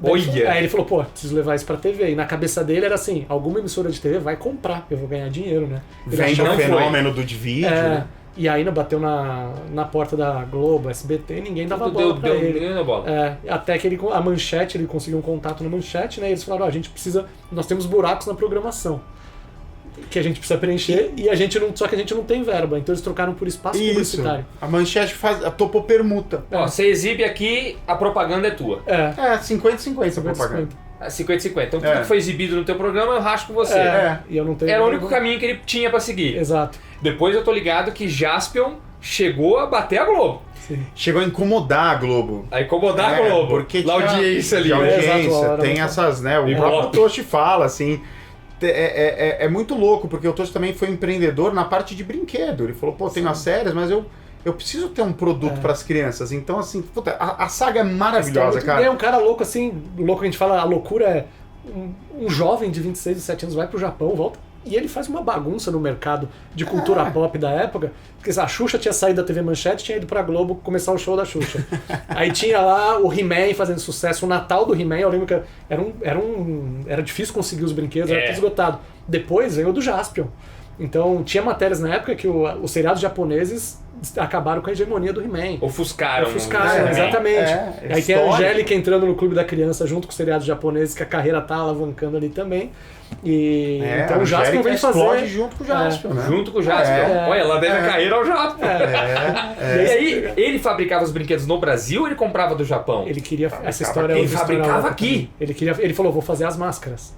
Speaker 1: Olha!
Speaker 3: Aí ele falou, pô, preciso levar isso pra TV. E na cabeça dele era assim, alguma emissora de TV vai comprar, eu vou ganhar dinheiro, né? Ele
Speaker 2: Vem
Speaker 3: achava-
Speaker 2: do
Speaker 1: não foi.
Speaker 2: fenômeno do vídeo.
Speaker 3: É, e aí bateu na porta da Globo, SBT, e ninguém dava bola pra ele.
Speaker 1: Ninguém deu bola.
Speaker 3: É, até que a Manchete, ele conseguiu um contato na Manchete, né? E eles falaram, ó, a gente precisa, nós temos buracos na programação que a gente precisa preencher e a gente não, só que a gente não tem verba, então eles trocaram por espaço
Speaker 2: Isso.
Speaker 3: publicitário.
Speaker 2: A Manchete topou permuta.
Speaker 1: Ó, você exibe aqui, a propaganda é tua.
Speaker 3: É,
Speaker 2: 50-50 a propaganda.
Speaker 3: 50.
Speaker 1: 50-50. Então tudo que foi exibido no teu programa, eu rasco com você.
Speaker 3: E eu não tenho
Speaker 1: Era o
Speaker 3: verba.
Speaker 1: único caminho que ele tinha pra seguir.
Speaker 3: Exato.
Speaker 1: Depois eu tô ligado que Jaspion chegou a bater a Globo.
Speaker 3: Sim.
Speaker 2: Chegou a incomodar a Globo.
Speaker 1: A incomodar a Globo.
Speaker 2: Porque
Speaker 1: Na audiência ali.
Speaker 2: de
Speaker 1: né?
Speaker 2: audiência,
Speaker 3: Exato, a hora
Speaker 2: tem
Speaker 3: muito-
Speaker 2: essas, né? O
Speaker 1: Ibope.
Speaker 2: próprio Toshi fala, assim. É muito louco, porque o Toshi também foi empreendedor na parte de brinquedo. Ele falou, pô, tenho as séries, mas eu preciso ter um produto para as crianças. Então, assim, puta, a saga é maravilhosa,
Speaker 3: É
Speaker 2: cara.
Speaker 3: um cara louco assim, louco que a gente fala, a loucura é um jovem de 26, 27 anos vai pro Japão, volta e ele faz uma bagunça no mercado de cultura pop da época, porque a Xuxa tinha saído da TV Manchete, tinha ido pra Globo começar o show da Xuxa. Aí tinha lá o He-Man fazendo sucesso, o Natal do He-Man, eu lembro que era difícil conseguir os brinquedos, era tudo esgotado. Depois veio o do Jaspion. Então tinha matérias na época que os seriados japoneses acabaram com a hegemonia do He-Man.
Speaker 1: Ofuscaram.
Speaker 3: Ofuscaram,
Speaker 1: né?
Speaker 3: exatamente. Aí tem a
Speaker 2: histórico.
Speaker 3: Angélica entrando no Clube da Criança junto com os seriados japoneses, que a carreira tá alavancando ali também. E então
Speaker 2: a
Speaker 3: o Jaspion
Speaker 2: Angélica
Speaker 3: vem
Speaker 2: explode
Speaker 3: fazer.
Speaker 2: junto com o Jaspion, né?
Speaker 1: Junto com o Jaspion. Olha, ela deve a carreira ao Jaspion. E aí, ele fabricava os brinquedos no Brasil ou ele comprava do Japão?
Speaker 3: Ele queria essa história.
Speaker 1: Ele
Speaker 3: outra história
Speaker 1: fabricava
Speaker 3: louca
Speaker 1: aqui.
Speaker 3: também. Ele falou, vou fazer as máscaras.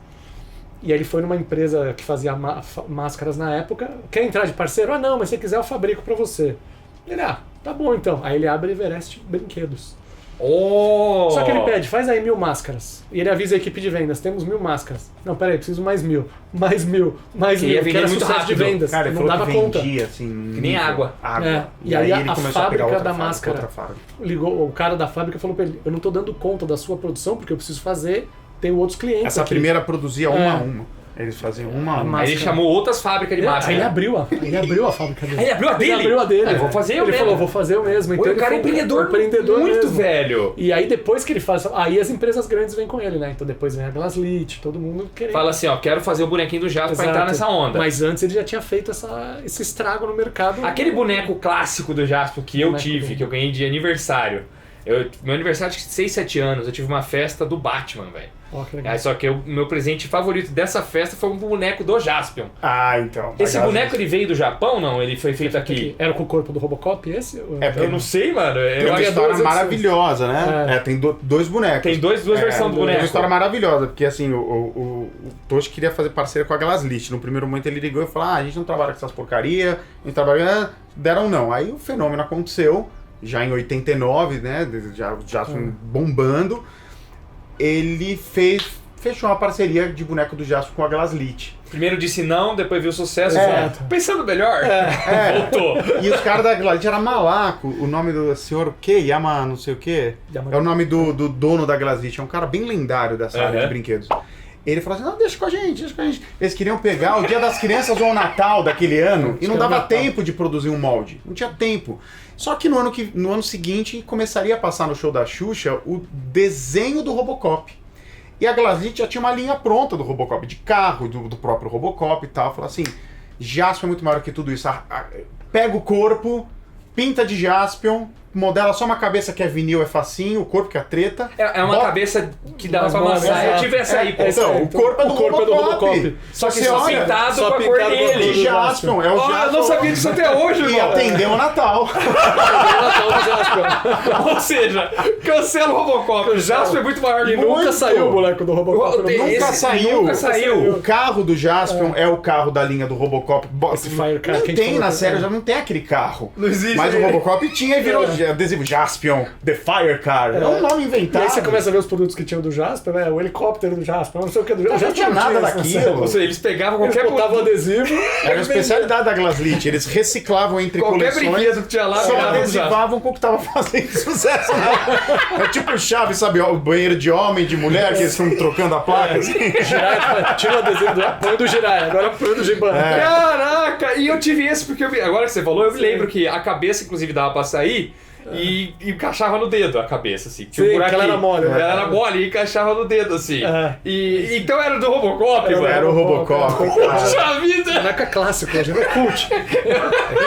Speaker 3: E aí ele foi numa empresa que fazia máscaras na época. Quer entrar de parceiro? Ah, não, mas se quiser eu fabrico pra você. Ele, tá bom então. Aí ele abre Everest Brinquedos.
Speaker 1: Oh!
Speaker 3: Só que ele pede, faz aí 1000 máscaras. E ele avisa a equipe de vendas, temos 1000 máscaras. Não, peraí, preciso mais 1000. Mais 1000, mais
Speaker 1: Que ia
Speaker 3: 1000.
Speaker 1: vender
Speaker 3: Que era
Speaker 1: muito
Speaker 3: sucesso
Speaker 1: rápido.
Speaker 3: de vendas.
Speaker 2: Cara, ele
Speaker 3: não
Speaker 2: falou
Speaker 3: dava
Speaker 2: que
Speaker 3: conta.
Speaker 2: vendia, assim...
Speaker 1: Que nem água.
Speaker 3: É, e aí
Speaker 2: ele
Speaker 3: a
Speaker 2: começou a pegar
Speaker 3: fábrica
Speaker 2: outra
Speaker 3: da
Speaker 2: fábrica,
Speaker 3: máscara
Speaker 2: outra fábrica.
Speaker 3: ligou, o cara da fábrica falou pra ele, eu não tô dando conta da sua produção porque eu preciso fazer, tenho outros clientes
Speaker 2: Essa
Speaker 3: aqui.
Speaker 2: primeira produzia uma a uma. Eles faziam uma a uma.
Speaker 1: Aí ele chamou outras fábricas de máscara.
Speaker 3: Aí ele abriu a fábrica dele.
Speaker 1: Aí ele abriu a dele?
Speaker 3: Ele abriu a dele.
Speaker 1: Ah, vou fazer eu
Speaker 3: Ele
Speaker 1: mesmo.
Speaker 3: falou, vou fazer eu mesmo.
Speaker 1: Pô,
Speaker 3: Então
Speaker 1: o cara é
Speaker 3: ele foi
Speaker 1: empreendedor muito
Speaker 3: mesmo.
Speaker 1: velho.
Speaker 3: E aí depois que ele faz, aí as empresas grandes vêm com ele, né? Então depois vem a Glaslit, todo mundo querendo.
Speaker 1: Fala assim, ó, quero fazer o bonequinho do Jasper pra
Speaker 3: Exato.
Speaker 1: entrar nessa onda.
Speaker 3: Mas antes ele já tinha feito esse estrago no mercado.
Speaker 1: Aquele boneco clássico do Jasper que eu
Speaker 3: Boneco
Speaker 1: tive,
Speaker 3: dele.
Speaker 1: que eu ganhei de aniversário. Meu aniversário de 6, 7 anos, eu tive uma festa do Batman, velho.
Speaker 3: Ó, que legal.
Speaker 1: Aí só que o meu presente favorito dessa festa foi um boneco do Jaspion.
Speaker 2: Ah, então.
Speaker 1: Esse
Speaker 2: Aliás,
Speaker 1: boneco ele veio do Japão, não? Ele foi feito aqui?
Speaker 3: Era com o corpo do Robocop esse?
Speaker 1: Eu não sei, mano.
Speaker 2: Tem
Speaker 1: Eu
Speaker 2: uma
Speaker 1: acho
Speaker 2: história
Speaker 3: duas edições.
Speaker 2: maravilhosa, né? Tem dois bonecos.
Speaker 1: Tem duas versões do
Speaker 2: Tem
Speaker 1: boneco.
Speaker 2: uma história maravilhosa, porque assim, o Toshi queria fazer parceria com a Glaslit. No primeiro momento ele ligou e falou, a gente não trabalha com essas porcaria, a gente trabalha... Deram não. Aí o fenômeno aconteceu, já em 89, né, já bombando, ele fechou uma parceria de boneco do Jasper com a Glaslit.
Speaker 1: Primeiro disse não, depois viu o sucesso.
Speaker 3: Exato.
Speaker 1: Pensando melhor, voltou.
Speaker 2: E os caras da Glaslit era malaco, o nome do senhor o quê? Yama não sei o quê? É o nome do dono da Glaslit, é um cara bem lendário dessa área de brinquedos. Ele falou assim, não, deixa com a gente. Eles queriam pegar o Dia das Crianças ou o Natal daquele ano e não dava tempo de produzir um molde. Não tinha tempo. Só que no ano seguinte começaria a passar no show da Xuxa o desenho do Robocop. E a Glaslit já tinha uma linha pronta do Robocop, de carro, do próprio Robocop e tal. Falou assim, Jasper é muito maior que tudo isso. Pega o corpo, pinta de Jaspion, modela só uma cabeça que é vinil, é facinho, o corpo que é a treta.
Speaker 1: É uma cabeça que dá pra
Speaker 3: Mas
Speaker 1: amassar. Eu tive essa aí, pô.
Speaker 2: Então, o corpo é do Robocop.
Speaker 1: Só que
Speaker 2: Você
Speaker 1: só
Speaker 2: olha,
Speaker 1: pintado
Speaker 3: só
Speaker 1: com a cor
Speaker 3: pintado com a cor
Speaker 1: dele.
Speaker 3: do
Speaker 2: de Jaspion, é o
Speaker 1: Ó, eu
Speaker 2: Jaspion.
Speaker 1: não sabia disso até hoje,
Speaker 2: E
Speaker 1: irmão.
Speaker 2: atendeu o Natal.
Speaker 1: Ou seja, cancela o Robocop. O Jasper é muito maior que
Speaker 3: E nunca
Speaker 2: Muito.
Speaker 3: saiu o boneco do Robocop.
Speaker 1: Tem
Speaker 3: Nunca
Speaker 2: Nunca
Speaker 1: esse-
Speaker 2: saiu.
Speaker 1: nunca saiu.
Speaker 2: O carro do Jaspion é o carro da linha do Robocop.
Speaker 3: Esse Firecar
Speaker 2: Não
Speaker 3: que a gente
Speaker 2: tem
Speaker 3: falou
Speaker 2: na
Speaker 3: que-
Speaker 2: série, já não tem aquele carro.
Speaker 1: Não existe.
Speaker 2: Mas o Robocop tinha e virou adesivo Jaspion, The Firecar. É um nome
Speaker 3: E
Speaker 2: inventado.
Speaker 3: aí você começa a ver os produtos que tinham do Jasper, né? O helicóptero do Jasper, não sei o que do Jasper.
Speaker 2: Não tinha nada
Speaker 3: isso na
Speaker 2: daquilo.
Speaker 3: série.
Speaker 1: Ou seja, eles pegavam
Speaker 3: Eles
Speaker 1: qualquer
Speaker 3: botavam adesivo.
Speaker 2: Era a especialidade da Glaslit. Eles reciclavam entre
Speaker 1: qualquer
Speaker 2: coleções.
Speaker 1: brinquedo que tinha lá,
Speaker 2: Só
Speaker 1: virava do Jasper.
Speaker 2: adesivavam com o que tava fazendo sucesso. É tipo chave, sabe? O banheiro de homem, de mulher, que eles estão trocando a placa. Assim.
Speaker 3: Jiraiya, tira o adesivo do põe do Jiraiya, agora põe do Giban.
Speaker 1: Caraca! E eu tive esse porque agora que você falou, eu me lembro que a cabeça, inclusive, dava pra sair e encaixava no dedo a cabeça, assim. Tinha um
Speaker 3: Sim,
Speaker 1: buraquinho.
Speaker 3: que ela era mole, né?
Speaker 1: Ela era mole e encaixava no dedo, assim.
Speaker 3: É.
Speaker 1: E então era do Robocop, mano.
Speaker 2: Era o Robocop. cara.
Speaker 1: Puxa vida!
Speaker 3: Boneca clássico, hoje é cult.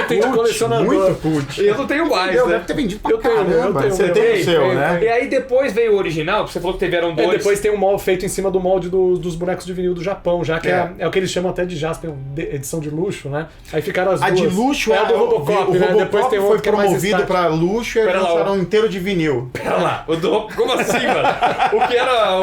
Speaker 3: Item de colecionador.
Speaker 2: Muito cult.
Speaker 1: Eu não tenho mais,
Speaker 2: Deve
Speaker 1: né?
Speaker 2: ter vendido pra
Speaker 3: Eu tenho,
Speaker 2: caramba.
Speaker 3: eu tenho,
Speaker 2: Você
Speaker 3: eu
Speaker 2: tem
Speaker 3: tenho.
Speaker 2: o seu,
Speaker 3: Tenho,
Speaker 2: né?
Speaker 1: E aí depois veio o original, porque você falou que tiveram dois.
Speaker 3: Depois tem um molde feito em cima do molde dos bonecos de vinil do Japão, já que é o que eles chamam até de Jasper, edição de luxo, né? Aí ficaram as
Speaker 2: A
Speaker 3: duas.
Speaker 2: de luxo
Speaker 3: é a do
Speaker 2: o
Speaker 3: Robocop, né?
Speaker 2: Robocop
Speaker 3: Depois tem
Speaker 2: foi
Speaker 3: outro que é mais
Speaker 2: promovido
Speaker 3: estático.
Speaker 2: pra luxo e eles
Speaker 1: Pera lá,
Speaker 2: lançaram inteiro de vinil.
Speaker 1: Pera lá, como assim, mano?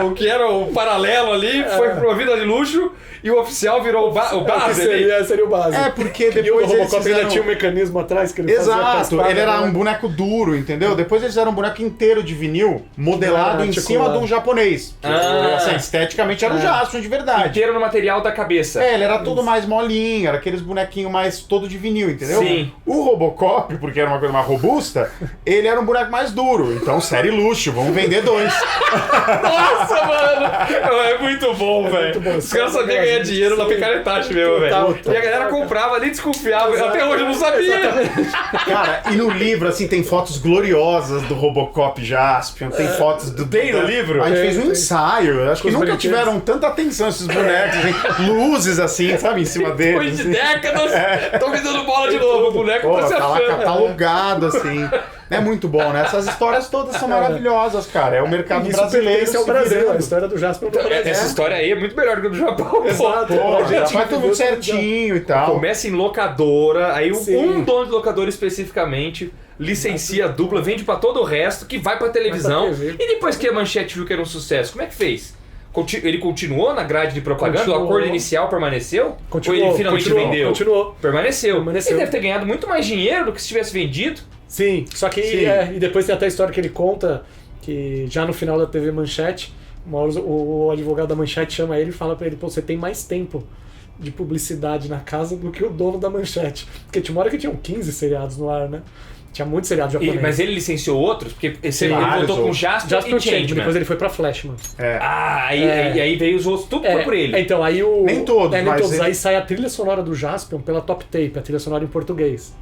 Speaker 1: O que era o paralelo ali foi promovido de luxo e o oficial virou o
Speaker 3: É o que
Speaker 1: base ali.
Speaker 3: seria o básico.
Speaker 2: É, porque
Speaker 3: E o do
Speaker 2: depois eles
Speaker 3: Robocop ainda
Speaker 2: fizeram...
Speaker 3: tinha um mecanismo atrás que ele fazia com a
Speaker 2: Exato,
Speaker 3: espada,
Speaker 2: ele era
Speaker 3: né?
Speaker 2: um boneco duro, entendeu? Depois eles fizeram um boneco inteiro de vinil, modelado em
Speaker 3: articulado.
Speaker 2: cima de um japonês. Assim, esteticamente era um Jaspion de verdade.
Speaker 1: Inteiro no material da cabeça.
Speaker 2: É, ele era todo mais molinho, era aqueles bonequinhos mais todo de vinil, entendeu?
Speaker 1: Sim.
Speaker 2: O Robocop, porque era uma coisa mais robusta, ele era um boneco mais duro. Então, série luxo, vamos vender 2.
Speaker 1: Nossa, mano! É muito bom, velho.
Speaker 3: bom.
Speaker 1: Os caras sabiam ganhar dinheiro na picaretagem mesmo, velho.
Speaker 3: Total.
Speaker 1: E a galera comprava, nem desconfiava. Até hoje eu não sabia.
Speaker 2: Cara, e no livro, assim, tem fotos gloriosas do Robocop Jaspion, tem fotos do...
Speaker 1: Tem no livro?
Speaker 2: A gente
Speaker 3: Tem,
Speaker 2: fez um
Speaker 3: tem.
Speaker 2: ensaio, acho que
Speaker 3: os
Speaker 2: nunca
Speaker 3: brinquedos.
Speaker 2: tiveram tanta atenção esses bonecos, assim, luzes assim, sabe, em cima
Speaker 1: Depois
Speaker 2: deles.
Speaker 1: de
Speaker 2: assim.
Speaker 1: décadas, estão me dando bola de novo. O boneco
Speaker 2: Pô,
Speaker 1: tá se
Speaker 2: tá lá
Speaker 1: achando.
Speaker 2: catalogado, assim. É muito bom, né? Essas histórias todas são maravilhosas, cara. É o mercado
Speaker 3: Isso
Speaker 2: brasileiro
Speaker 3: pertence ao
Speaker 2: se
Speaker 3: Brasil,
Speaker 2: virando.
Speaker 3: a história do Jasper do Brasil.
Speaker 1: Essa história aí é muito melhor do que a do Japão.
Speaker 3: Exato.
Speaker 1: Pô.
Speaker 3: A gente
Speaker 2: Já vai tudo
Speaker 3: viu
Speaker 2: certinho e tal.
Speaker 1: Começa em locadora, aí
Speaker 3: Sim.
Speaker 1: um dono de locadora especificamente licencia a dupla, vende pra todo o resto, que vai pra televisão.
Speaker 3: Vai pra TV.
Speaker 1: E depois que a Manchete viu que era um sucesso, como é que fez? Ele continuou na grade de propaganda? O
Speaker 3: Continuou.
Speaker 1: acordo inicial permaneceu?
Speaker 3: Continuou,
Speaker 1: Ou ele finalmente
Speaker 3: continuou,
Speaker 1: vendeu?
Speaker 3: continuou.
Speaker 1: Permaneceu.
Speaker 3: Permaneceu.
Speaker 1: Ele deve ter ganhado muito mais dinheiro do que se tivesse vendido.
Speaker 3: Sim, só que
Speaker 2: Sim.
Speaker 3: e depois tem até a história que ele conta que já no final da TV Manchete, uma hora o advogado da Manchete chama ele e fala pra ele, pô, você tem mais tempo de publicidade na casa do que o dono da Manchete. Porque tinha uma hora que tinham 15 seriados no ar, né? Tinha muito seriado japonês.
Speaker 1: Mas ele licenciou outros? Porque ele
Speaker 2: vários
Speaker 1: voltou com
Speaker 2: outros.
Speaker 1: Jasper
Speaker 3: Jasper
Speaker 1: e
Speaker 3: Change,
Speaker 1: Changeman.
Speaker 3: depois ele foi pra Flashman.
Speaker 1: Ah, e
Speaker 3: É.
Speaker 1: aí veio os outros, tudo foi por ele.
Speaker 3: Então, aí o...
Speaker 2: Nem todos,
Speaker 3: nem
Speaker 2: mas
Speaker 3: todos.
Speaker 2: ele-
Speaker 3: Aí sai a trilha sonora do Jaspion pela Top Tape, a trilha sonora em português.